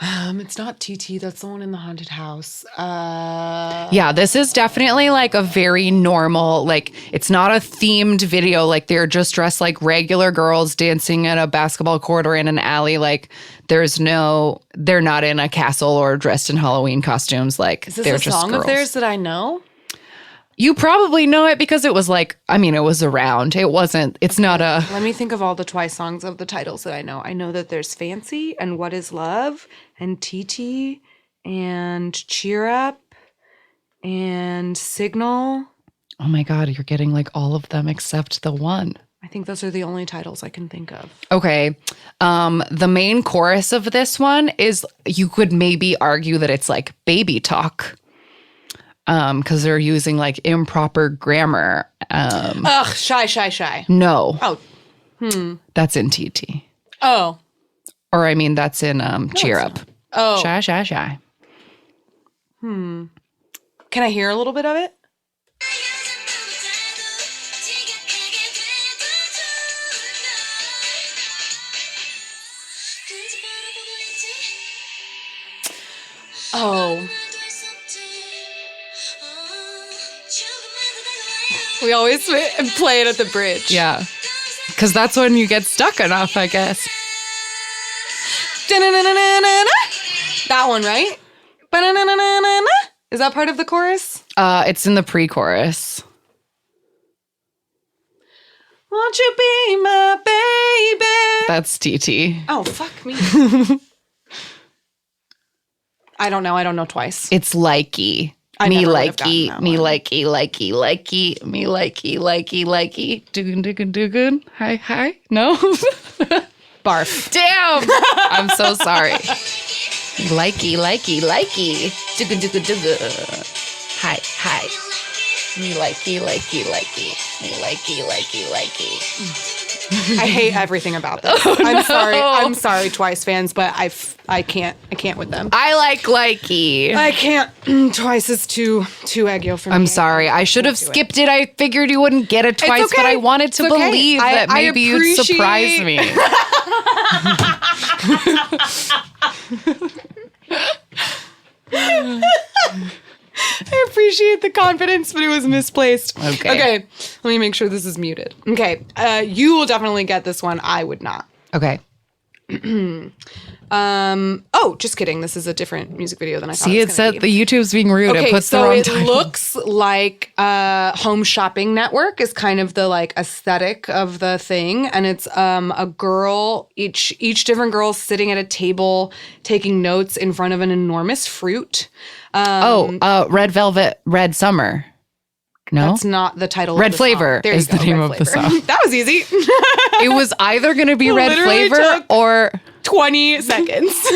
It's not TT. That's the one in the haunted house. Yeah, this is definitely like a very normal, like it's not a themed video. Like they're just dressed like regular girls dancing at a basketball court or in an alley. Like they're not in a castle or dressed in Halloween costumes. Like Is this they're a just song girls. of theirs that I know? You probably know it because it was like, I mean, it was around. It's not a. Let me think of all the Twice songs of the titles that I know. I know that there's Fancy and What Is Love and TT and Cheer Up and Signal. Oh my God, you're getting like all of them except the one. I think those are the only titles I can think of. Okay. The main chorus of this one is, you could maybe argue that it's like baby talk. Because they're using like improper grammar. Ugh, Shy. No. Oh. That's in TT. Oh. Or I mean, that's in Cheer Up. Oh. Shy. Can I hear a little bit of it? Oh. We always play it at the bridge. Yeah. Because that's when you get stuck enough, I guess. That one, right? Ba-na-na-na-na-na. Is that part of the chorus? It's in the pre-chorus. Won't you be my baby? That's TT. Oh, fuck me. I don't know Twice. It's likey. I Me never would have likey, gotten that me one. likey, me likey. Dugun. Hi. No? Barf. Damn. I'm so sorry. Likey. Dugun. Hi. Me likey. Me likey. I hate everything about this. I'm sorry, Twice fans, but I can't with them. I like likey. I can't. Twice is too Aegyo for me. I'm sorry. I should have skipped it. I figured you wouldn't get it twice, okay. but I wanted to It's okay. believe that maybe you'd surprise me. I appreciate the confidence, but it was misplaced. Okay. Let me make sure this is muted. Okay. You will definitely get this one. I would not. Okay. Oh, just kidding. This is a different music video than I thought See, it it was said gonna be. the YouTube's being rude. Okay, It puts the so wrong it title. looks like Home Shopping Network is kind of the like aesthetic of the thing, and it's a girl, each different girl sitting at a table taking notes in front of an enormous fruit. Red Velvet, Red Summer. No? That's not the title. Red of the Flavor song. There is you go, the name Red of the Flavor. song. That was easy. It was either going to be Red Literally Flavor took- or 20 seconds.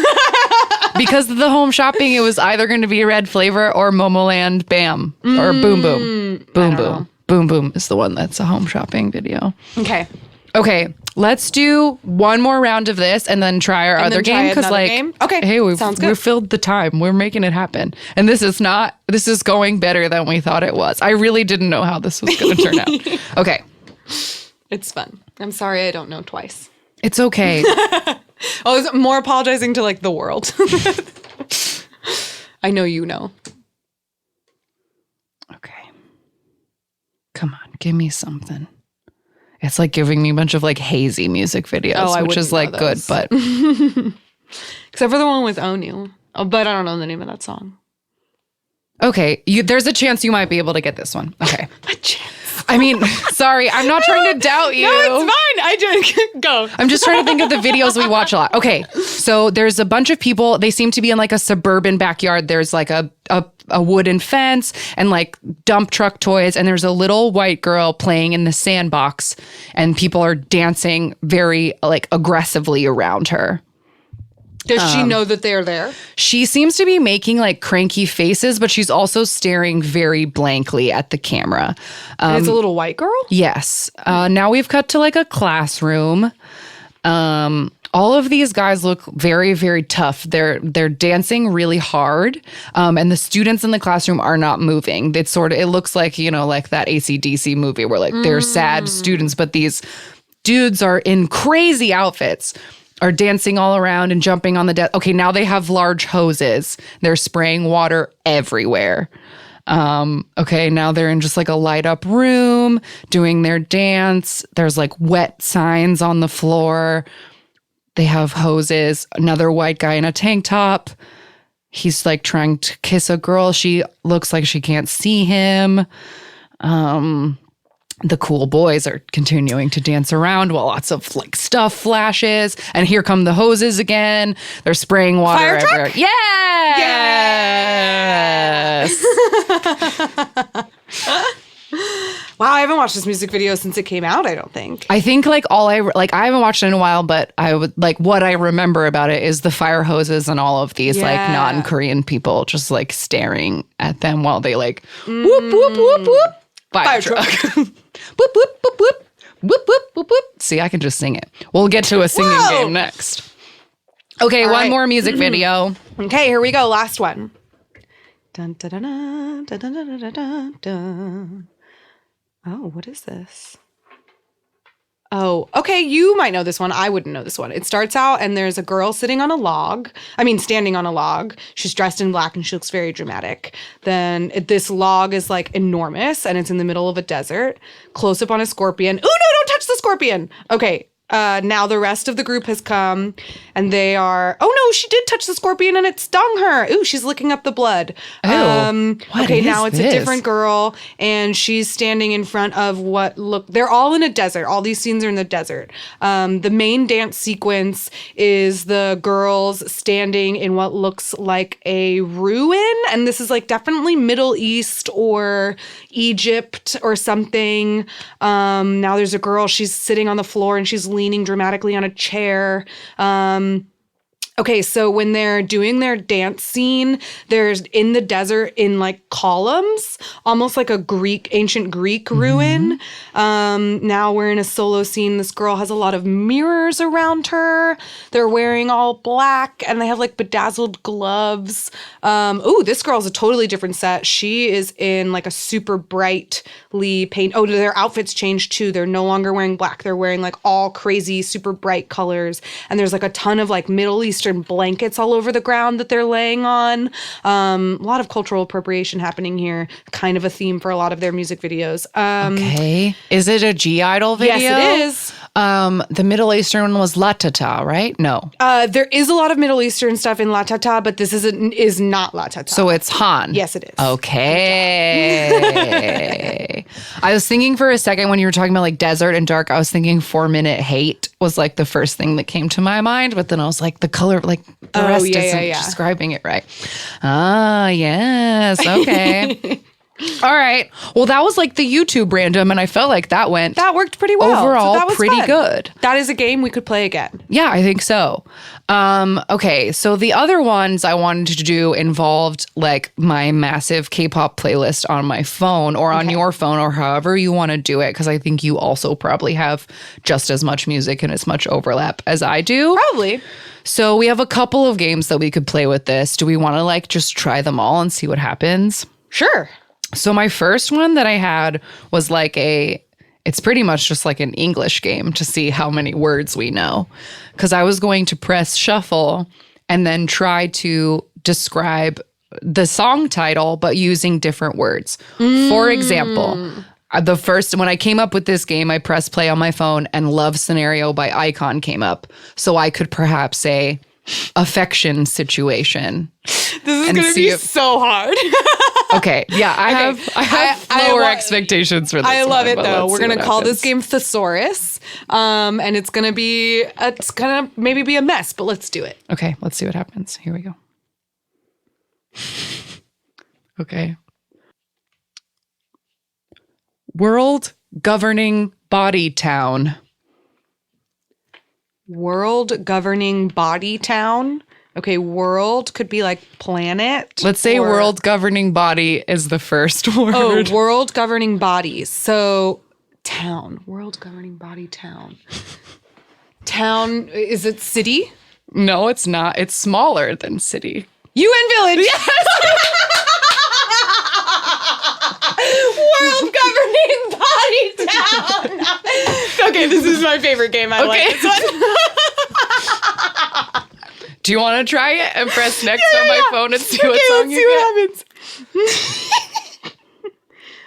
because of the home shopping, it was either going to be Red Flavor or Momoland Bam or Boom Boom. Boom Boom. Boom Boom is the one that's a home shopping video. Okay. Okay, let's do one more round of this and then try our other then try game because, another like, game? Okay, hey, sounds good. we've filled the time. We're making it happen, and this is going better than we thought it was. I really didn't know how this was going to turn out. Okay, It's fun. I'm sorry I don't know Twice. it's okay. I was more apologizing to like the world. I know you know. Okay, come on, give me something. It's like giving me a bunch of like hazy music videos, I which is like wouldn't know good, those. but Except for the one with Onu. Oh, but I don't know the name of that song. okay. There's a chance you might be able to get this one. Okay. A chance. I mean, sorry, I'm not trying to doubt you. No, it's fine. I just go. I'm just trying to think of the videos we watch a lot. Okay, so there's a bunch of people. They seem to be in like a suburban backyard. There's like a wooden fence and like dump truck toys. And there's a little white girl playing in the sandbox. And people are dancing very like aggressively around her. Does she know that they're there? She seems to be making like cranky faces, but she's also staring very blankly at the camera. And it's a little white girl? Yes. Now we've cut to like a classroom. All of these guys look very, very tough. They're dancing really hard. And the students in the classroom are not moving. It looks like, like that AC/DC movie where like they're sad students, but these dudes are in crazy outfits, are dancing all around and jumping on the desk. Okay, now they have large hoses. They're spraying water everywhere. Okay, now they're in just like a light up room doing their dance. There's like wet signs on the floor. They have hoses. Another white guy in a tank top. He's like trying to kiss a girl. She looks like she can't see him. The cool boys are continuing to dance around while lots of like stuff flashes. And here come the hoses again. They're spraying water Fire truck? everywhere. Yes! Wow, I haven't watched this music video since it came out, I don't think. I think like I haven't watched it in a while, but I would like what I remember about it is the fire hoses and all of these like non-Korean people just like staring at them while they like whoop, whoop, whoop, whoop. Fire truck. Whoop, whoop, whoop, whoop. Whoop, whoop, whoop, whoop. See, I can just sing it. We'll get to a singing game next. Okay, one more music video. Okay, here we go. Last one. Dun, dun, dun, dun, dun, dun, dun, dun, dun, dun. Oh, what is this? Oh, okay. You might know this one. I wouldn't know this one. It starts out and there's a girl standing on a log. She's dressed in black and she looks very dramatic. Then this log is like enormous and it's in the middle of a desert. Close up on a scorpion. Oh, no, don't touch the scorpion. Okay. Now the rest of the group has come and they are, oh no, she did touch the scorpion and it stung her. Ooh, she's licking up the blood. Okay, now it's a different girl and she's standing in front of they're all in a desert. All these scenes are in the desert. The main dance sequence is the girls standing in what looks like a ruin. And this is like definitely Middle East or Egypt or something. Now there's a girl, she's sitting on the floor and she's leaning dramatically on a chair. Okay, so when they're doing their dance scene, there's in the desert in like columns, almost like a ancient Greek ruin. Now we're in a solo scene. This girl has a lot of mirrors around her. They're wearing all black and they have like bedazzled gloves. This girl's a totally different set. She is in like a super brightly paint. Oh, their outfits changed too. They're no longer wearing black. They're wearing like all crazy, super bright colors. And there's like a ton of like Middle Eastern blankets all over the ground that they're laying on. A lot of cultural appropriation happening here. Kind of a theme for a lot of their music videos. Okay. Is it a G-Idol video? Yes, it is. The Middle Eastern one was La Tata, right? No. There is a lot of Middle Eastern stuff in La Tata, but this is not La Tata. So it's Han. Yes, it is. Okay. I was thinking for a second when you were talking about like desert and dark, I was thinking 4 Minute Hate was like the first thing that came to my mind, but then I was like the color, like the rest isn't describing it right. Ah, yes. Okay. All right. Well, that was like the YouTube random, and I felt like that worked pretty well. Overall, so that was pretty fun. good. That is a game we could play again. Yeah, I think so. Okay, so the other ones I wanted to do involved like my massive K-pop playlist on my phone or on your phone or however you want to do it, because I think you also probably have just as much music and as much overlap as I do. Probably. So we have a couple of games that we could play with this. Do we want to like just try them all and see what happens? Sure. So my first one that I had was like it's pretty much just like an English game to see how many words we know. Because I was going to press shuffle and then try to describe the song title, but using different words. For example, when I came up with this game, I pressed play on my phone and Love Scenario by Icon came up. So I could perhaps say, affection situation. This is And going to see be if- so hard. Okay. Yeah, I have lower expectations for this. I love one, it but though. let's We're see gonna what call happens. this game Thesaurus, and it's gonna maybe be a mess, but let's do it. Okay, let's see what happens. Here we go. Okay. World governing body town. World governing body town. Okay, world could be like planet. Let's say or- world governing body is the first word. Oh, world governing bodies. So town. World governing body town. Town. Is it city? No, it's not. It's smaller than city. UN Village. Yes. World governing body town. Okay, this is my favorite game. I like this one. Do you want to try it and press next on my phone and see what Okay, song let's you see get? what happens.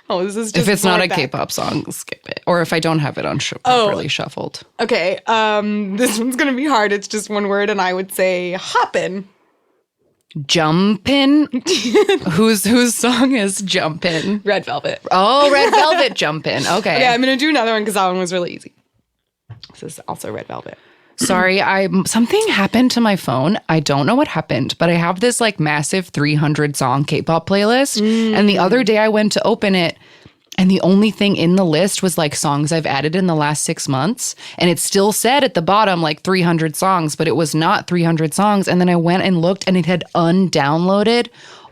Oh, this is just If it's not a bored back. K-pop song, skip it. Or if I don't have it on properly shuffled. Okay, this one's gonna be hard. It's just one word, and I would say hoppin'. Jumpin'? Whose song is Jumpin'? Red Velvet. Oh, Red Velvet Jumpin'. Okay. Okay, I'm gonna do another one because that one was really easy. This is also Red Velvet. Sorry, something happened to my phone. I don't know what happened, but I have this like massive 300 song K-pop playlist. And the other day I went to open it and the only thing in the list was like songs I've added in the last 6 months. And it still said at the bottom like 300 songs, but it was not 300 songs. And then I went and looked and it had undownloaded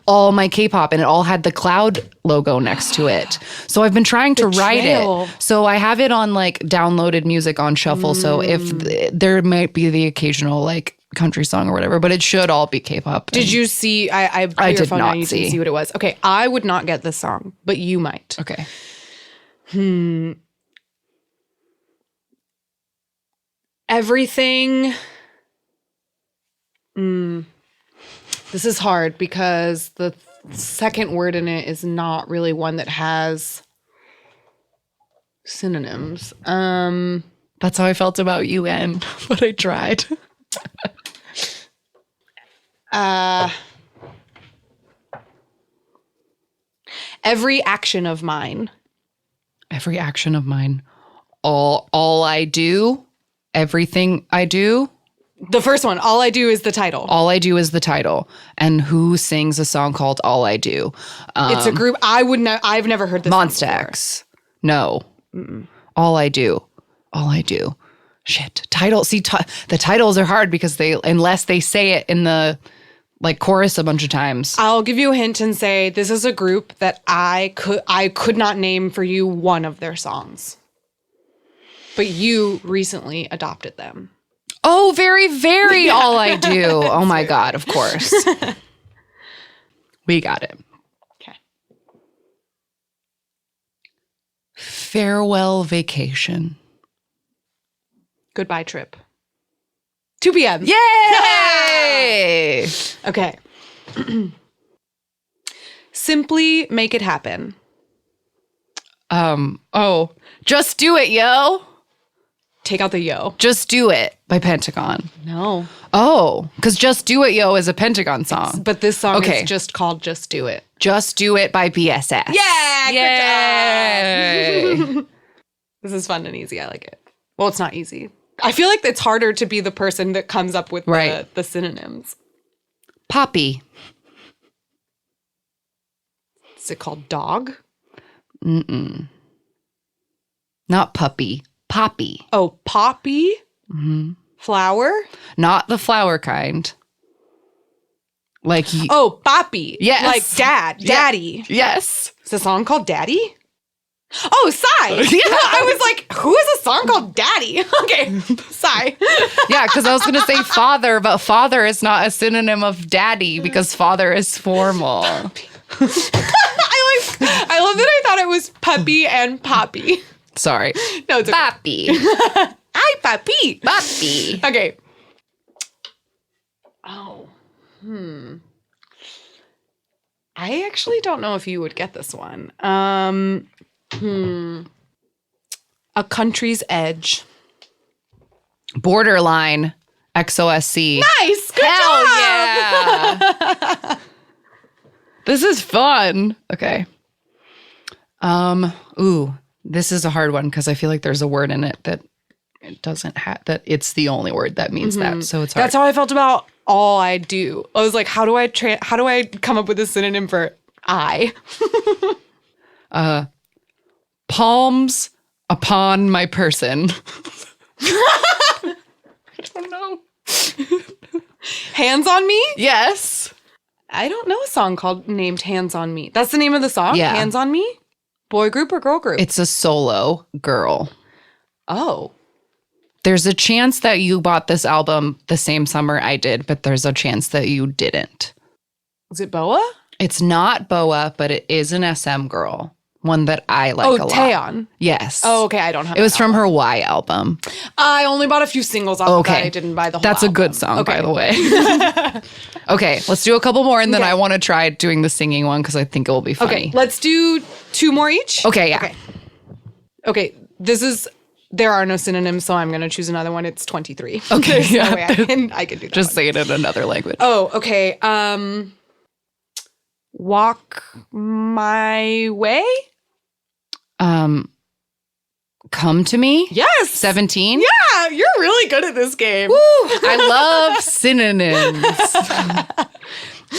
all my K-pop and it all had the cloud logo next to it. So I've been trying to write Betrayal. it. So I have it on like downloaded music on shuffle. So if there might be the occasional like country song or whatever, but it should all be K-pop. Did you see? I put I your did phone not down. You see. didn't see what it was. Okay, I would not get this song, but you might. Okay. Everything. This is hard because the second word in it is not really one that has synonyms. That's how I felt about UN, but I tried. Every action of mine. Every action of mine, all I do, everything I do, The first one, all I do is the title. all I do is the title. And who sings a song called All I Do? It's a group. I've never heard this. one Monsta before. X. No. All I do. All I do. Shit. Title. See, the titles are hard because unless they say it in the like chorus a bunch of times. I'll give you a hint and say this is a group that I could not name for you one of their songs. But you recently adopted them. Oh, very, very all I do. Oh my God, of course. We got it. Okay. Farewell vacation. Goodbye trip. 2 p.m. Yay! Okay. Simply make it happen. Just do it, yo. Take out the yo. Just do it by Pentagon. No. Oh, because Just Do It, Yo is a Pentagon song. But this song Okay. is just called Just Do It. Just Do It by BSS. Yeah, Yay! This is fun and easy. I like it. Well, it's not easy. I feel like it's harder to be the person that comes up with Right. the synonyms. Poppy. Is it called dog? Not puppy. Poppy. Oh, poppy? Flower? Not the flower kind. Like, Oh, poppy. Yes. Like dad. Yeah. Daddy. yes. Is the song called Daddy? Oh, Psy. Yeah. I was like, who has a song called Daddy? Okay, Psy. Yeah, because I was going to say father, but father is not a synonym of daddy because father is formal. I love that I thought it was puppy and poppy. Sorry. No, it's okay. Pappy. Hi, puppy. Pappy. Okay. Oh. I actually don't know if you would get this one. A country's edge. Borderline. XOSC. Nice. Good Hell job. yeah. This is fun. Okay. Ooh, this is a hard one because I feel like there's a word in it that it doesn't have, that it's the only word that means that. So it's hard. That's how I felt about all I do. I was like, how do I come up with a synonym for I? Palms upon my person. I don't know. Hands on Me? Yes. I don't know a song named Hands on Me. That's the name of the song? Yeah. Hands on Me? Boy group or girl group? It's a solo girl. Oh. There's a chance that you bought this album the same summer I did, but there's a chance that you didn't. Is it Boa? It's not Boa, but it is an SM girl. One that I like a lot. Taeyeon. Yes. Oh, okay. I don't have It was that from album. her Y album. I only bought a few singles off of that. I didn't buy the whole That's album. a good song, Okay. by the way. Okay, let's do a couple more, and then Okay. I want to try doing the singing one because I think it will be funny. Okay, let's do 2 more each. Okay, yeah. Okay, there are no synonyms, so I'm going to choose another one. It's 23. Okay, There's yeah. no way I can do that Just one. say it in another language. Oh, okay. Walk My Way? Come to me? Yes. 17? Yeah, you're really good at this game. Woo! I love synonyms.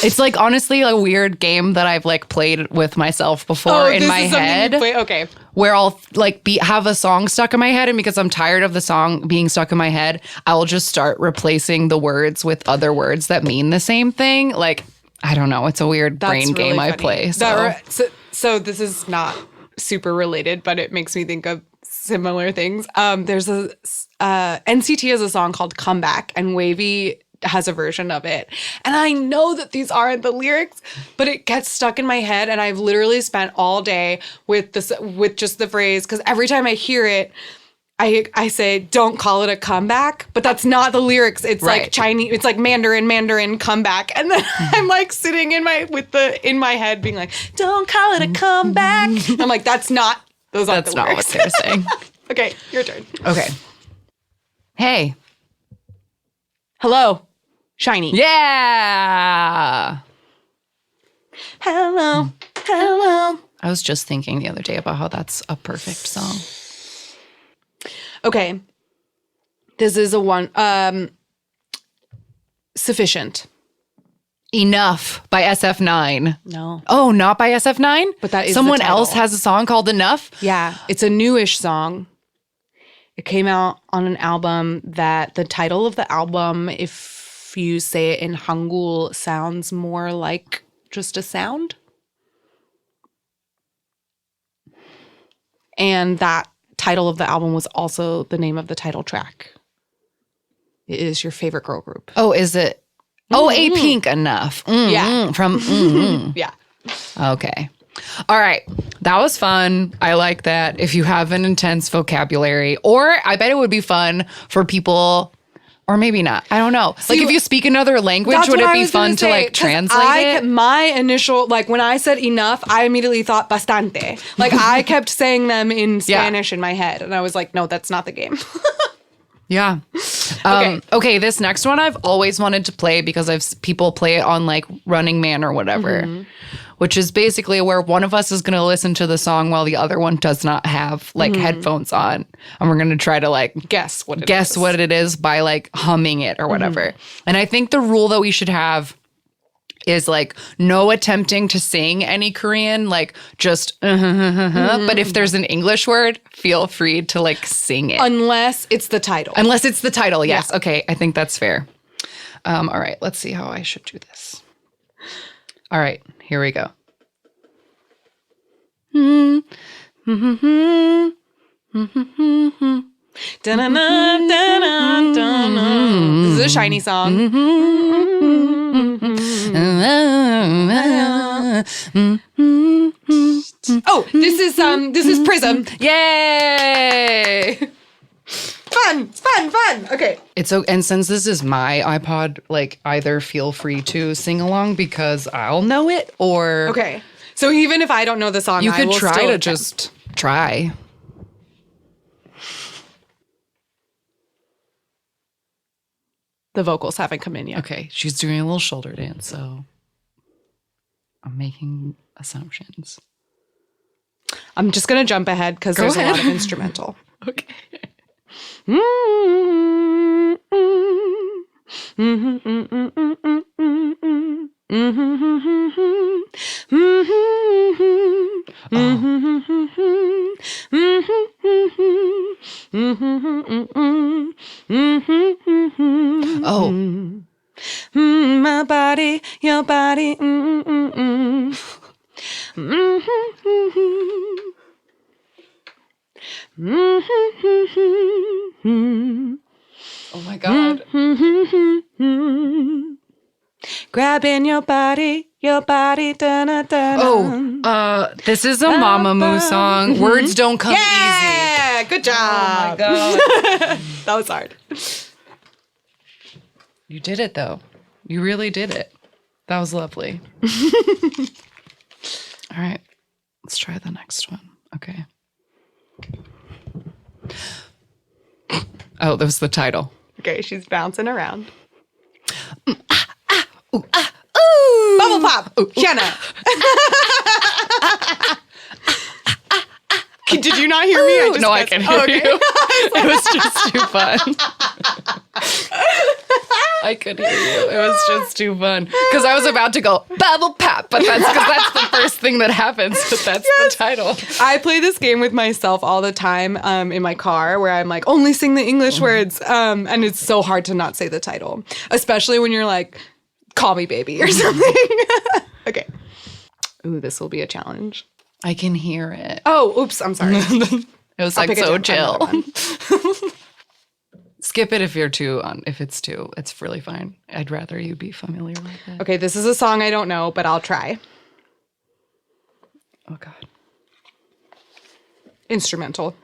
It's like honestly a weird game that I've like played with myself before in this my is something head. you play- Okay. Where I'll like have a song stuck in my head, and because I'm tired of the song being stuck in my head, I'll just start replacing the words with other words that mean the same thing. Like, I don't know, it's a weird brain That's really game I funny. play. So this is not super related, but it makes me think of similar things. There's a NCT has a song called "Comeback," and Wavy has a version of it. And I know that these aren't the lyrics, but it gets stuck in my head, and I've literally spent all day with just the phrase, because every time I hear it, I say, don't call it a comeback, but that's not the lyrics. It's Right. like Chinese, it's like Mandarin comeback. And then I'm like sitting in my head being like, don't call it a comeback. I'm like, those aren't That's the not lyrics. what they're saying. Okay, your turn. Okay. Hey. Hello, Shiny. Yeah. Hello. I was just thinking the other day about how that's a perfect song. Okay. This is a one. Sufficient. Enough by SF9. No. Oh, not by SF9? But that is the someone title. else has a song called Enough? Yeah, it's a newish song. It came out on an album that the title of the album, if you say it in Hangul, sounds more like just a sound. And that title of the album was also the name of the title track. It is your favorite girl group. Oh, is it? Oh, A Pink Enough. Yeah. From Yeah. Okay. All right. That was fun. I like that. If you have an intense vocabulary, or I bet it would be fun for people, or maybe not. I don't know. Like if you speak another language, That's would what it I be was gonna fun to say, like 'cause translate it? My initial, like when I said enough, I immediately thought bastante. Like I kept saying them in Spanish in my head. And I was like, no, that's not the game. Yeah. Okay. This next one I've always wanted to play because people play it on like Running Man or whatever, which is basically where one of us is going to listen to the song while the other one does not have like headphones on, and we're going to try to like Guess what it is by like humming it or whatever. And I think the rule that we should have is like no attempting to sing any Korean, like just but if there's an English word, feel free to like sing it. Unless it's the title. Unless it's the title, yes. Yeah. Okay, I think that's fair. All right, let's see how I should do this. All right, here we go. This is a Shiny song. Oh, this is Prism. Yay! Fun. Okay. It's so, and since this is my iPod, like either feel free to sing along because I'll know it, or Okay. So even if I don't know the song, you I could will try still to attempt. just try. The vocals haven't come in yet. Okay, she's doing a little shoulder dance, so I'm making assumptions. I'm just going to jump ahead because there's a lot of instrumental. Okay. Oh. My body, your body. Oh my God. Grabbing your body, da-na-da-na. Oh, this is a Mamamoo song. Words don't come easy. Yeah, good job. Oh my God. That was hard. You did it though. You really did it. That was lovely. All right. Let's try the next one. Okay. Oh, that was the title. Okay, she's bouncing around. Ooh. Bubble pop, Kiana. Did you not hear me? I can hear you. It was just too fun. I could hear you. It was just too fun. Because I was about to go, bubble pop, but that's because that's the first thing that happens, but that's the title. I play this game with myself all the time in my car where I'm like, only sing the English words. And it's so hard to not say the title, especially when you're like, call me baby or something. Okay. Ooh, this will be a challenge. I can hear it. Oh, oops. I'm sorry. It was like so chill. Another one. Skip it if it's too. It's really fine. I'd rather you be familiar with it. Okay, this is a song I don't know, but I'll try. Oh God. Instrumental.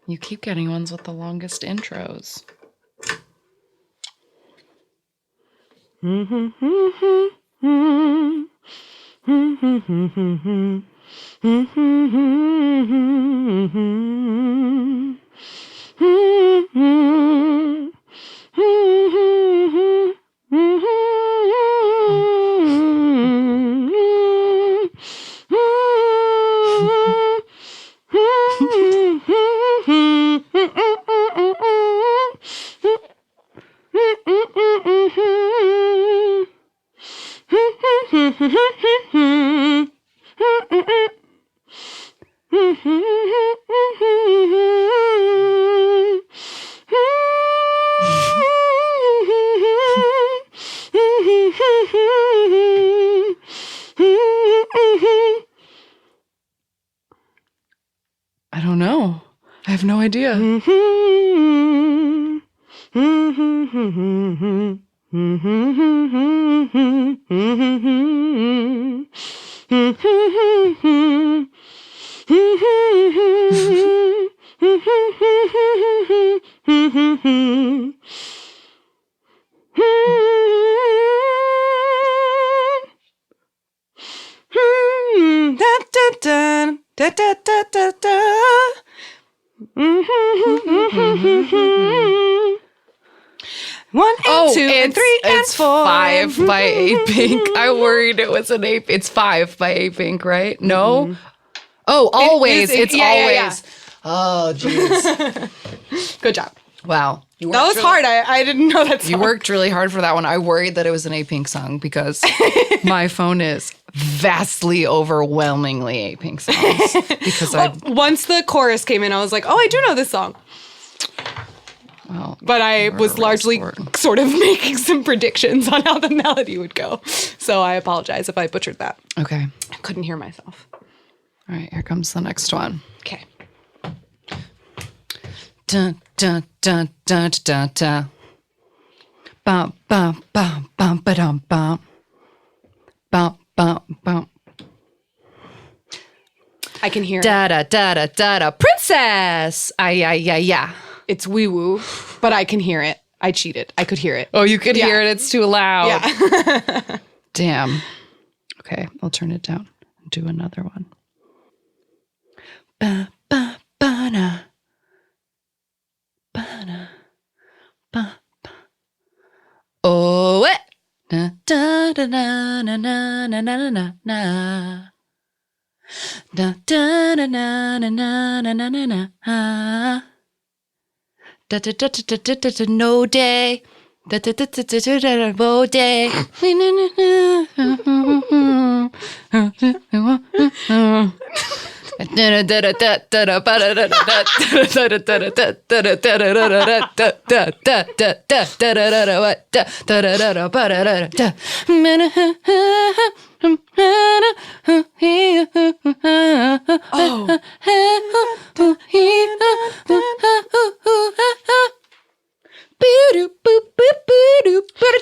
You keep getting ones with the longest intros. I don't know. I have no idea. One and two and three and it's four. 5 by 8 Pink. I worried it was an 8. It's 5 by 8 Pink, right? No? Oh, always. It's always. yeah. Oh, jeez. Good job. Wow. That was hard. I didn't know that song. You worked really hard for that one. I worried that it was an 8 Pink song because my phone is vastly, overwhelmingly 8 Pink songs. Because Once the chorus came in, I was like, oh, I do know this song. well, But I was largely sort of making some predictions on how the melody would go. So I apologize if I butchered that. okay. I couldn't hear myself. All right, here comes the next one. Okay. Dun, dun, dun, dun, dun, dun. Bum, bum, bum, bum, ba-dum, bum. Bum, bum, bum. I can hear it. Da da da da da da. Princess. Ay, ay, ay, ay. It's wee woo, but I can hear it. I cheated. I could hear it. Oh, you could hear it. It's too loud. Yeah. Damn. Okay, I'll turn it down and do another one. Ba, ba, ba, na. Ba, na. Ba, ba. Oh, it. Da, da, da, na, na, na, na, na, na, na. Da, da, da, na, na, na, na, na, na, na. Da, da, da, da, da, da, da, no day. Da, da, da, da, da, da, da, no day.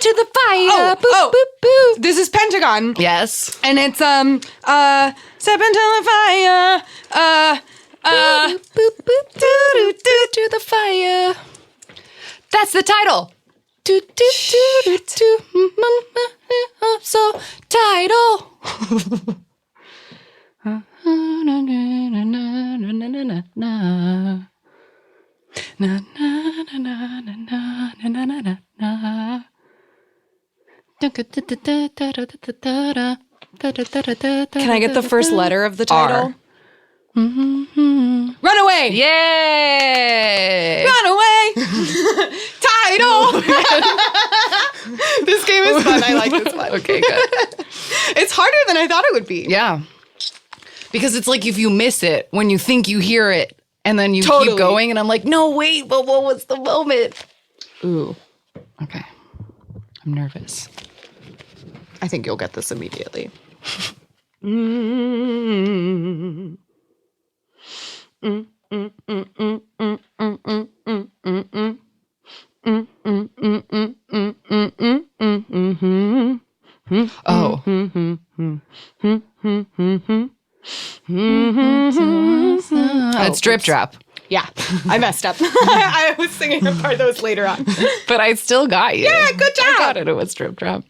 To the fire. This is Pentagon. Yes. And it's step into the fire. To the fire. That's the title. So title. Can I get the first letter of the title? R. Run away! Yay! Run away! Title! This game is fun. I like this one. Okay, good. It's harder than I thought it would be. Yeah. Because it's like if you miss it when you think you hear it and then you Totally. keep going and I'm like, no, wait, but what was the moment? Ooh. Okay. I'm nervous. I think you'll get this immediately. Oh. It's drip drop. Yeah, I messed up. I was singing a part that was later on. But I still got you. Yeah, good job. I got it. It was drip drop.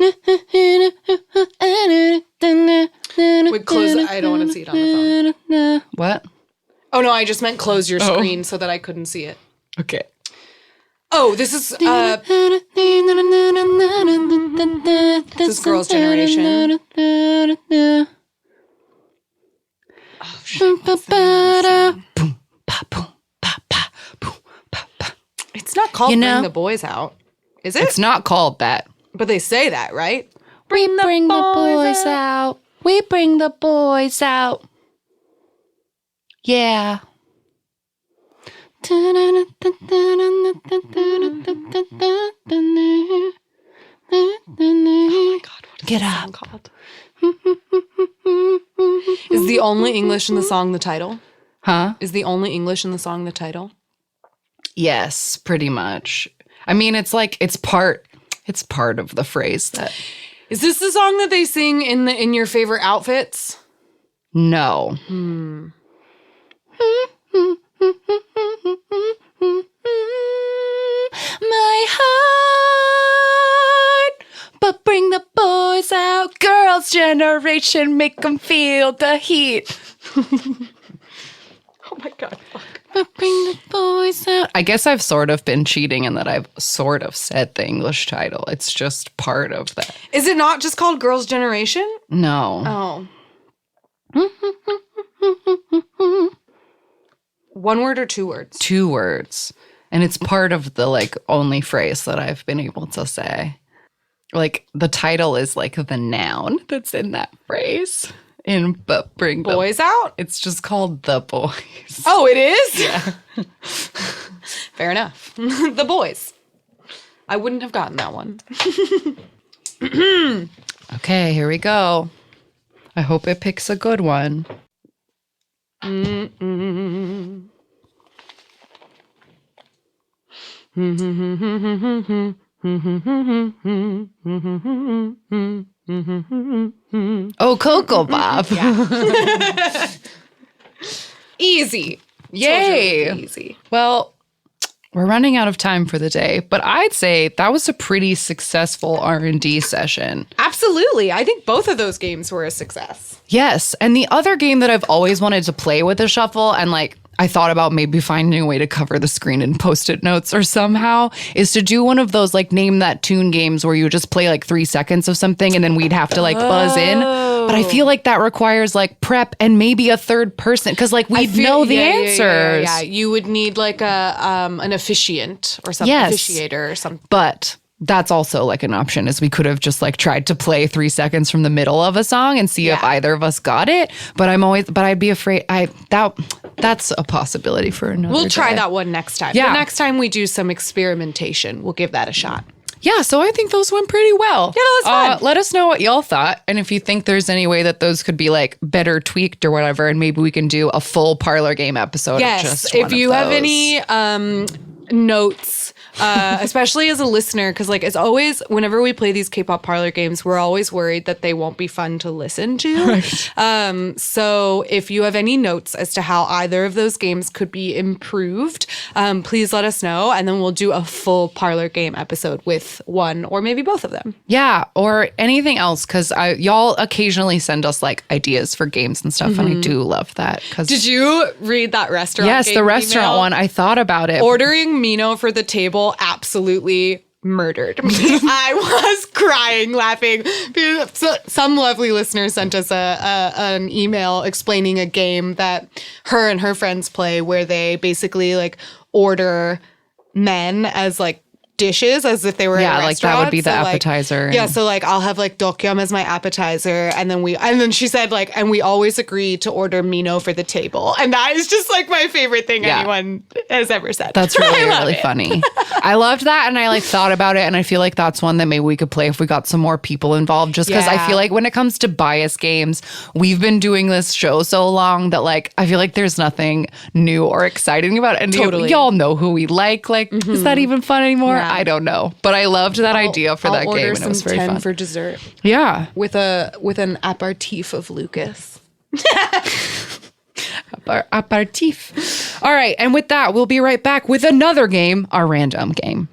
Wait, close. I don't want to see it on the phone. What? Oh no, I just meant close your screen so that I couldn't see it. Okay. Oh, this is Girls' Generation. Oh shit. It's not called You know- Bring the Boys Out, is it? It's not called that. But they say that, right? We bring the boys out. We bring the boys out. Yeah. Get up. Called. Is the only English in the song the title? Huh? Is the only English in the song the title? Yes, pretty much. I mean, it's like it's part of the phrase that Is this the song that they sing in your favorite outfits? no. My heart, but bring the boys out. Girls' generation, make them feel the heat. Oh my god, fuck. But bring the boys out. I guess I've sort of been cheating in that I've sort of said the English title. It's just part of that. Is it not just called Girls' Generation? No. Oh. One word or two words? 2 words. And it's part of the like only phrase that I've been able to say. Like the title is like the noun that's in that phrase. In but bring the Boys Out? It's just called The Boys. Oh, it is? Yeah. Fair enough. The Boys. I wouldn't have gotten that one. Okay, here we go. I hope it picks a good one. Oh, Cocoa Bob. Easy. Yay. Told you it would be easy. Well, we're running out of time for the day, but I'd say that was a pretty successful R&D session. Absolutely. I think both of those games were a success. Yes. And the other game that I've always wanted to play with a shuffle, and like I thought about maybe finding a way to cover the screen in Post-it notes or somehow, is to do one of those like name that tune games where you just play like 3 seconds of something and then we'd have to like buzz in. But I feel like that requires like prep and maybe a third person because like we'd know the answers. Yeah, you would need like an officiant or something, Yes. officiator or something. But that's also like an option, is we could have just like tried to play 3 seconds from the middle of a song and see if either of us got it. But I'd be afraid that's a possibility for another We'll try day. that one next time. Yeah. The next time we do some experimentation, we'll give that a shot. Yeah, so I think those went pretty well. Yeah, that was fun. Let us know what y'all thought. And if you think there's any way that those could be like better tweaked or whatever, and maybe we can do a full parlor game episode of Yes, just if one of you have those. any notes, especially as a listener, because like as always, whenever we play these K-pop parlor games, we're always worried that they won't be fun to listen to. Right. So if you have any notes as to how either of those games could be improved, please let us know, and then we'll do a full parlor game episode with one or maybe both of them. Yeah, or anything else, because y'all occasionally send us like ideas for games and stuff, and I do love that. Did you read that restaurant? Yes, game the restaurant email? one. I thought about it. Ordering Mino for the table absolutely murdered me. I was crying, laughing. Some lovely listener sent us an email explaining a game that her and her friends play where they basically like order men as like dishes as if they were Yeah, in a like that would be the restaurant. So, like, appetizer. yeah, so like I'll have like dokyeom as my appetizer, and then she said like, and we always agree to order Mino for the table, and that is just like my favorite thing Yeah. anyone has ever said. That's I really, love really it. funny. I loved that. And I like thought about it. And I feel like that's one that maybe we could play if we got some more people involved. Just because I Yeah. feel like when it comes to bias games, we've been doing this show so long that like, I feel like there's nothing new or exciting about it. And Totally. y'all know who we like. Like, is that even fun anymore? Yeah. I don't know. But I loved that idea for that I'll game. order And it was some very 10 fun. for dessert Yeah. with an aperitif of Lucas. Aperitif. All right. And with that, we'll be right back with another game, our random game.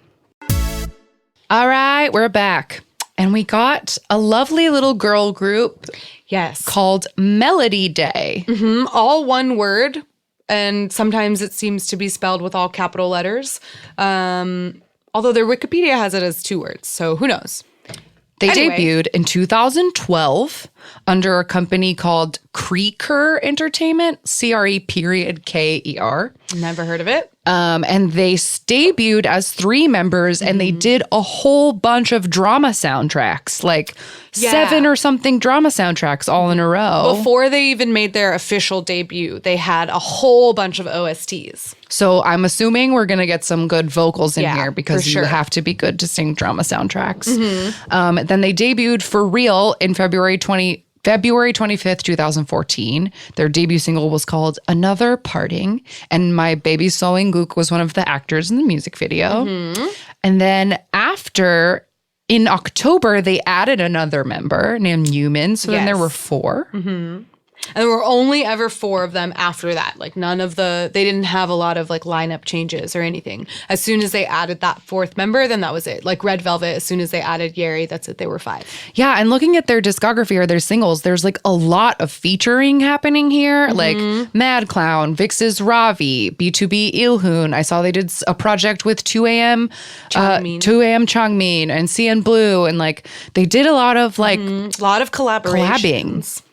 All right. We're back. And we got a lovely little girl group Yes. called Melody Day. All one word, and sometimes it seems to be spelled with all capital letters. Although their Wikipedia has it as 2 words, so who knows? They Anyway. debuted in 2012 under a company called Creeker Entertainment, CRE.KER. Never heard of it. And they debuted as 3 members, and they did a whole bunch of drama soundtracks, like 7 or something drama soundtracks all in a row. Before they even made their official debut, they had a whole bunch of OSTs. So I'm assuming we're going to get some good vocals in Yeah, here because for sure. you have to be good to sing drama soundtracks. Then they debuted for real in February 25th, 2014. Their debut single was called Another Parting, and My Baby Soinguk was one of the actors in the music video. And then in October, they added another member named Yumin. So then there Yes. were 4. And there were only ever 4 of them after that. Like they didn't have a lot of like lineup changes or anything. As soon as they added that 4th member, then that was it. Like Red Velvet, as soon as they added Yeri, that's it. They were 5. Yeah, and looking at their discography or their singles, there's like a lot of featuring happening here. Like Mad Clown, Vix's Ravi, B2B Ilhoon. I saw they did a project with 2AM Changmin and CN Blue, and like they did a lot of like A lot of collaborations.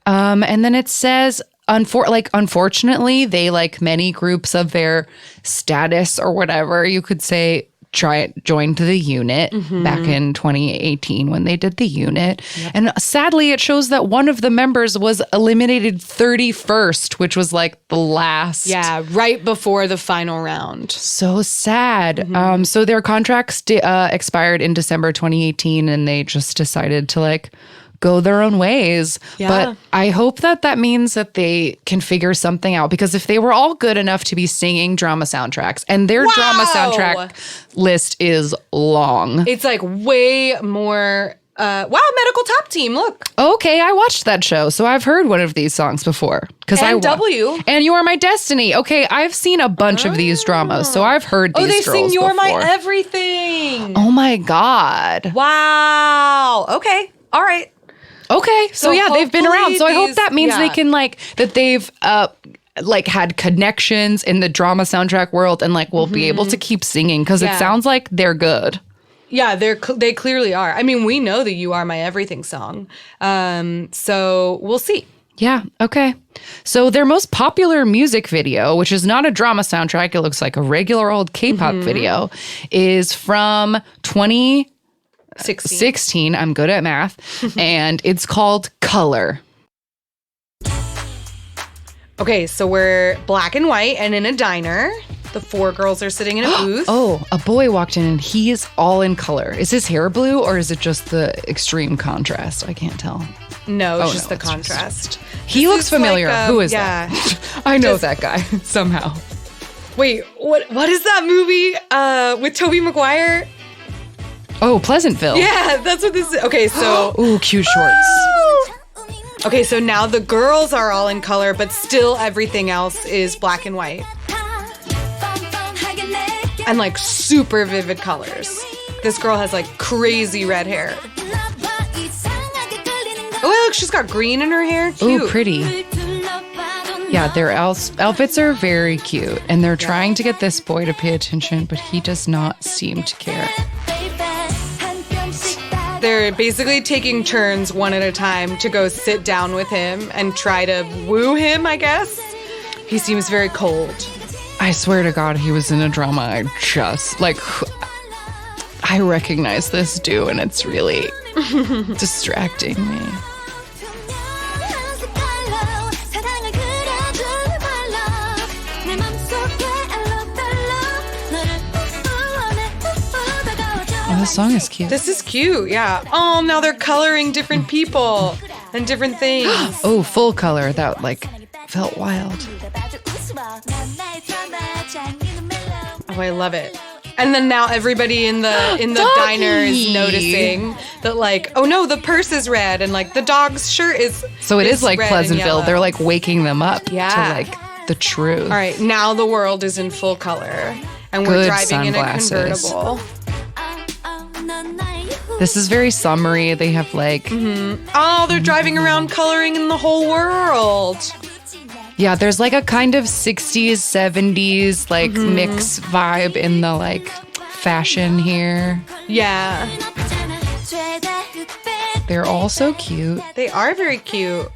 collabing. And then it says, unfortunately, they, like many groups of their status or whatever, you could say, joined the unit back in 2018 when they did the unit. And sadly, it shows that one of the members was eliminated 31st, which was like the last. Yeah, right before the final round. So sad. So their contracts expired in December 2018, and they just decided to like go their own ways. Yeah. But I hope that means that they can figure something out, because if they were all good enough to be singing drama soundtracks, and their drama soundtrack list is long. It's like way more Wow, Medical Top Team, look. Okay, I watched that show, so I've heard one of these songs before. And W. And You Are My Destiny. Okay, I've seen a bunch of these dramas, so I've heard these girls they sing You're before. My Everything. Oh my God. Wow. Okay. All right. Okay, so yeah, they've been around. So I hope that means they yeah. can that they've had connections in the drama soundtrack world and will be able to keep singing because it sounds like they're good. Yeah, they clearly are. I mean, we know the You Are My Everything song. So we'll see. Yeah, okay. So their most popular music video, which is not a drama soundtrack, it looks like a regular old K-pop video, is from 2016. I'm good at math. And it's called Color. Okay, so we're black and white and in a diner. The 4 girls are sitting in a booth. Oh, a boy walked in and he's all in color. Is his hair blue or is it just the extreme contrast? I can't tell. No, it's Oh, just no, the it's contrast. He looks familiar. Who is yeah. that? I know that guy somehow. Wait, what is that movie with Tobey Maguire? Oh, Pleasantville. Yeah, that's what this is. Okay, so Ooh, cute shorts. okay, so now the girls are all in color, but still everything else is black and white. And super vivid colors. This girl has crazy red hair. Oh, look, she's got green in her hair. Cute. Ooh, pretty. Yeah, their outfits are very cute. And they're trying to get this boy to pay attention, but he does not seem to care. They're basically taking turns one at a time to go sit down with him and try to woo him, I guess. He seems very cold. I swear to God, he was in a drama. I recognize this dude, and it's really distracting me. Oh, this song is cute. This is cute, yeah. Oh, now they're coloring different people and different things. Oh, full color. That felt wild. Oh, I love it. And then now everybody in the diner is noticing that oh no, the purse is red and the dog's shirt is So it is like red and Pleasantville. yellow. They're waking them up Yeah. to the truth. All right, now the world is in full color and we're Good driving sunglasses. in a convertible. This is very summery. They have Oh, they're driving around coloring in the whole world. yeah, there's a kind of 60s, 70s mix vibe in the fashion here. Yeah, They're all so cute. they are very cute.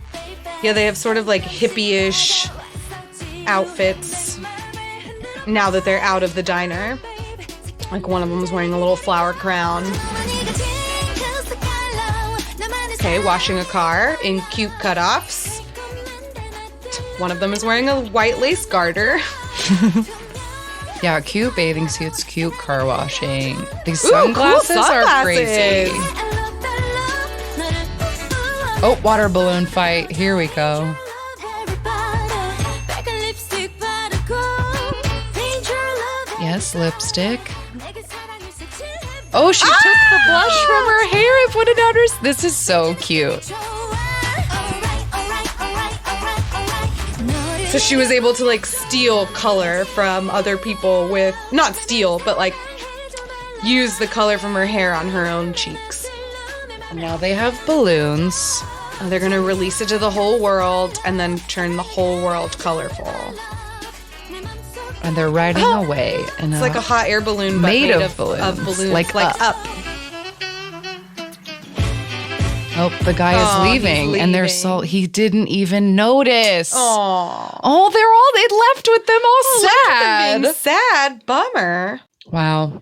Yeah, they have sort of hippie-ish outfits now that they're out of the diner. One of them was wearing a little flower crown. Okay, washing a car in cute cutoffs. One of them is wearing a white lace garter. Yeah, cute bathing suits, cute car washing. These Ooh, sunglasses, cool are crazy. sunglasses. Oh, water balloon fight. Here we go. Yes, lipstick. Oh, she took the blush from her hair and put it on her. This is so cute. So she was able to steal color from other people with, not steal, but use the color from her hair on her own cheeks. And now they have balloons. And they're gonna release it to the whole world and then turn the whole world colorful. And they're riding away. And It's like a hot air balloon, but Made made of balloons. Like up. Oh, the guy Oh, is he's leaving, and they're leaving. he didn't even notice. Aww. Oh, it left with them all sad. Being sad. Bummer. Wow.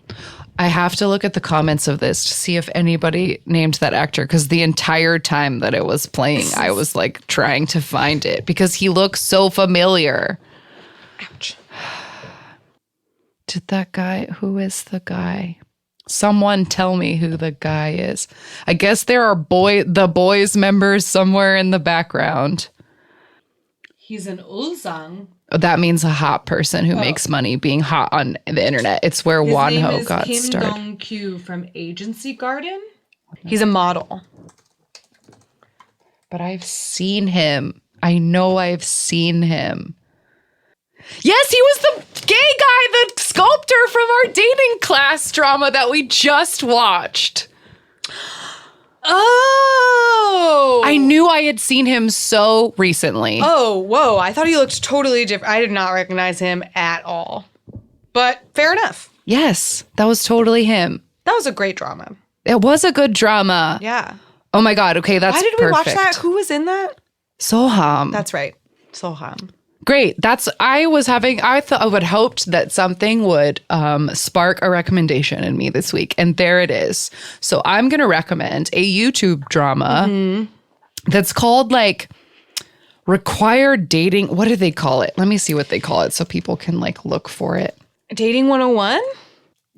I have to look at the comments of this to see if anybody named that actor, because the entire time that it was playing, I was trying to find it because he looks so familiar. Ouch. Who is the guy? Someone tell me who the guy is. I guess there are the boys members somewhere in the background. He's an Ulsang. That means a hot person who makes money being hot on the internet. It's where His name Wonho is got Kim started. Dong-kyu from Agency Garden. He's a model. But I've seen him. I know I've seen him. Yes, he was the gay guy, the sculptor from our dating class drama that we just watched. Oh. I knew I had seen him so recently. Oh, whoa. I thought he looked totally different. I did not recognize him at all. But fair enough. Yes, that was totally him. That was a great drama. It was a good drama. Yeah. Oh my God. Okay, that's Why did we watch perfect. that? Who was in that? Soham. That's right. Soham. Great. I would hoped that something would spark a recommendation in me this week. And there it is. So I'm going to recommend a YouTube drama that's called like Required Dating. What do they call it? Let me see what they call it so people can like look for it. Dating 101?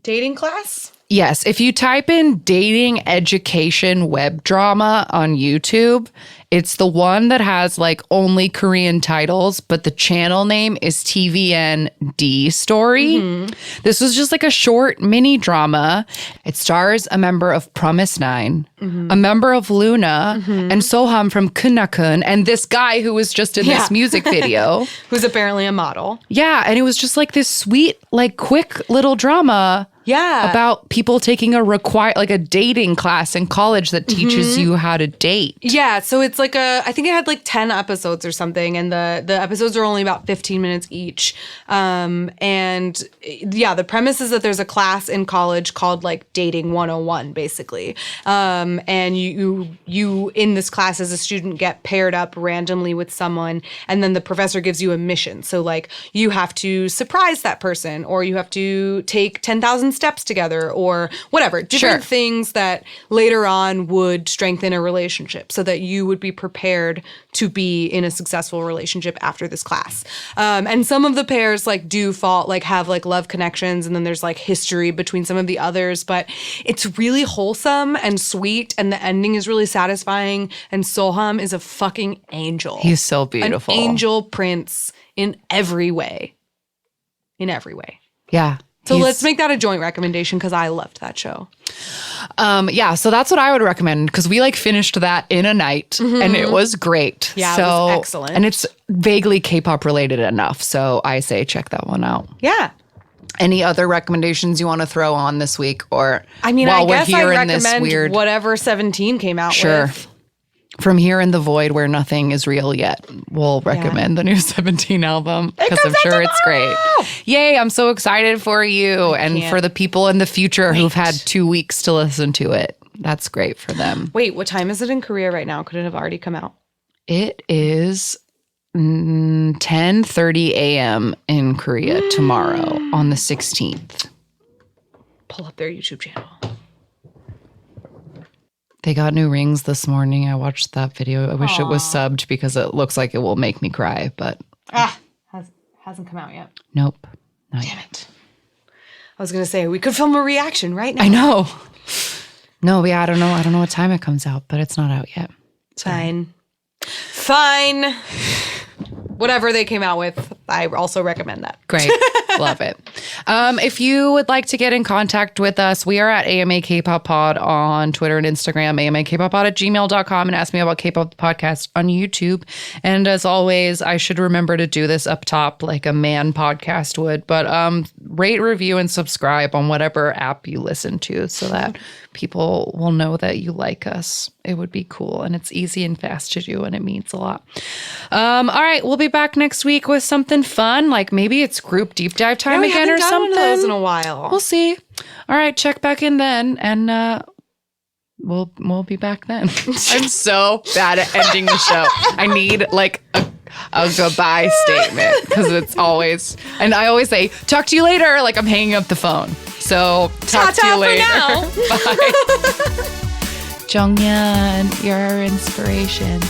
Dating class? Yes. If you type in dating education web drama on YouTube, it's the one that has like only Korean titles, but the channel name is TVN-D Story. This was just like a short mini drama. It stars a member of Promise 9, a member of Luna, and Soham from Kunakun, and this guy who was just in this music video. Who's apparently a model. Yeah. And it was just like this sweet, like quick little drama. Yeah. About people taking a dating class in college that teaches you how to date. Yeah, so it's like I think it had like 10 episodes or something, and the episodes are only about 15 minutes each. And yeah, the premise is that there's a class in college called like Dating 101, basically. And you in this class as a student get paired up randomly with someone, and then the professor gives you a mission. So like you have to surprise that person, or you have to take 10,000 steps together, or whatever, different things that later on would strengthen a relationship so that you would be prepared to be in a successful relationship after this class. And some of the pairs like do fall, like have like love connections, and then there's like history between some of the others, but it's really wholesome and sweet, and the ending is really satisfying, and Soham is a fucking angel. He's so beautiful. An angel prince in every way. In every way. Yeah. So let's make that a joint recommendation because I loved that show. Yeah, so that's what I would recommend because we like finished that in a night and it was great. Yeah, so, it was excellent. And it's vaguely K-pop related enough. So I say check that one out. Yeah. Any other recommendations you want to throw on this week? Or I mean, while I guess we're here I in this recommend weird whatever 17 came out Sure. with. From here in the void where nothing is real yet, we'll recommend the new 17 album because I'm sure it's great. Yay, I'm so excited for you and for the people in the future who've had 2 weeks to listen to it. That's great for them. Wait, what time is it in Korea right now? Could it have already come out? It is 10:30 a.m. in Korea tomorrow on the 16th. Pull up their YouTube channel. They got new rings this morning. I watched that video. I wish it was subbed because it looks like it will make me cry, but Hasn't come out yet. nope. Not Damn yet. it. I was going to say, we could film a reaction right now. I know. No, yeah, I don't know. I don't know what time it comes out, but it's not out yet. Fine. Whatever they came out with, I also recommend that. Great. Love it. If you would like to get in contact with us, we are at AMA K-Pop Pod on Twitter and Instagram, amakpoppod@gmail.com, and Ask Me About K-Pop Podcast on YouTube. And as always, I should remember to do this up top like a man podcast would, but rate, review, and subscribe on whatever app you listen to so that people will know that you like us. It would be cool, and it's easy and fast to do, and it means a lot. All right, we'll be back next week with something fun, like maybe it's group deep dive time we again haven't or done something. one of those in a while. We'll see. All right, check back in then, and we'll be back then. I'm so bad at ending the show. I need like a goodbye statement because it's always, and I always say, talk to you later, like I'm hanging up the phone. So talk to you Ta-ta later. for now. Bye. Jonghyun, you're our inspiration.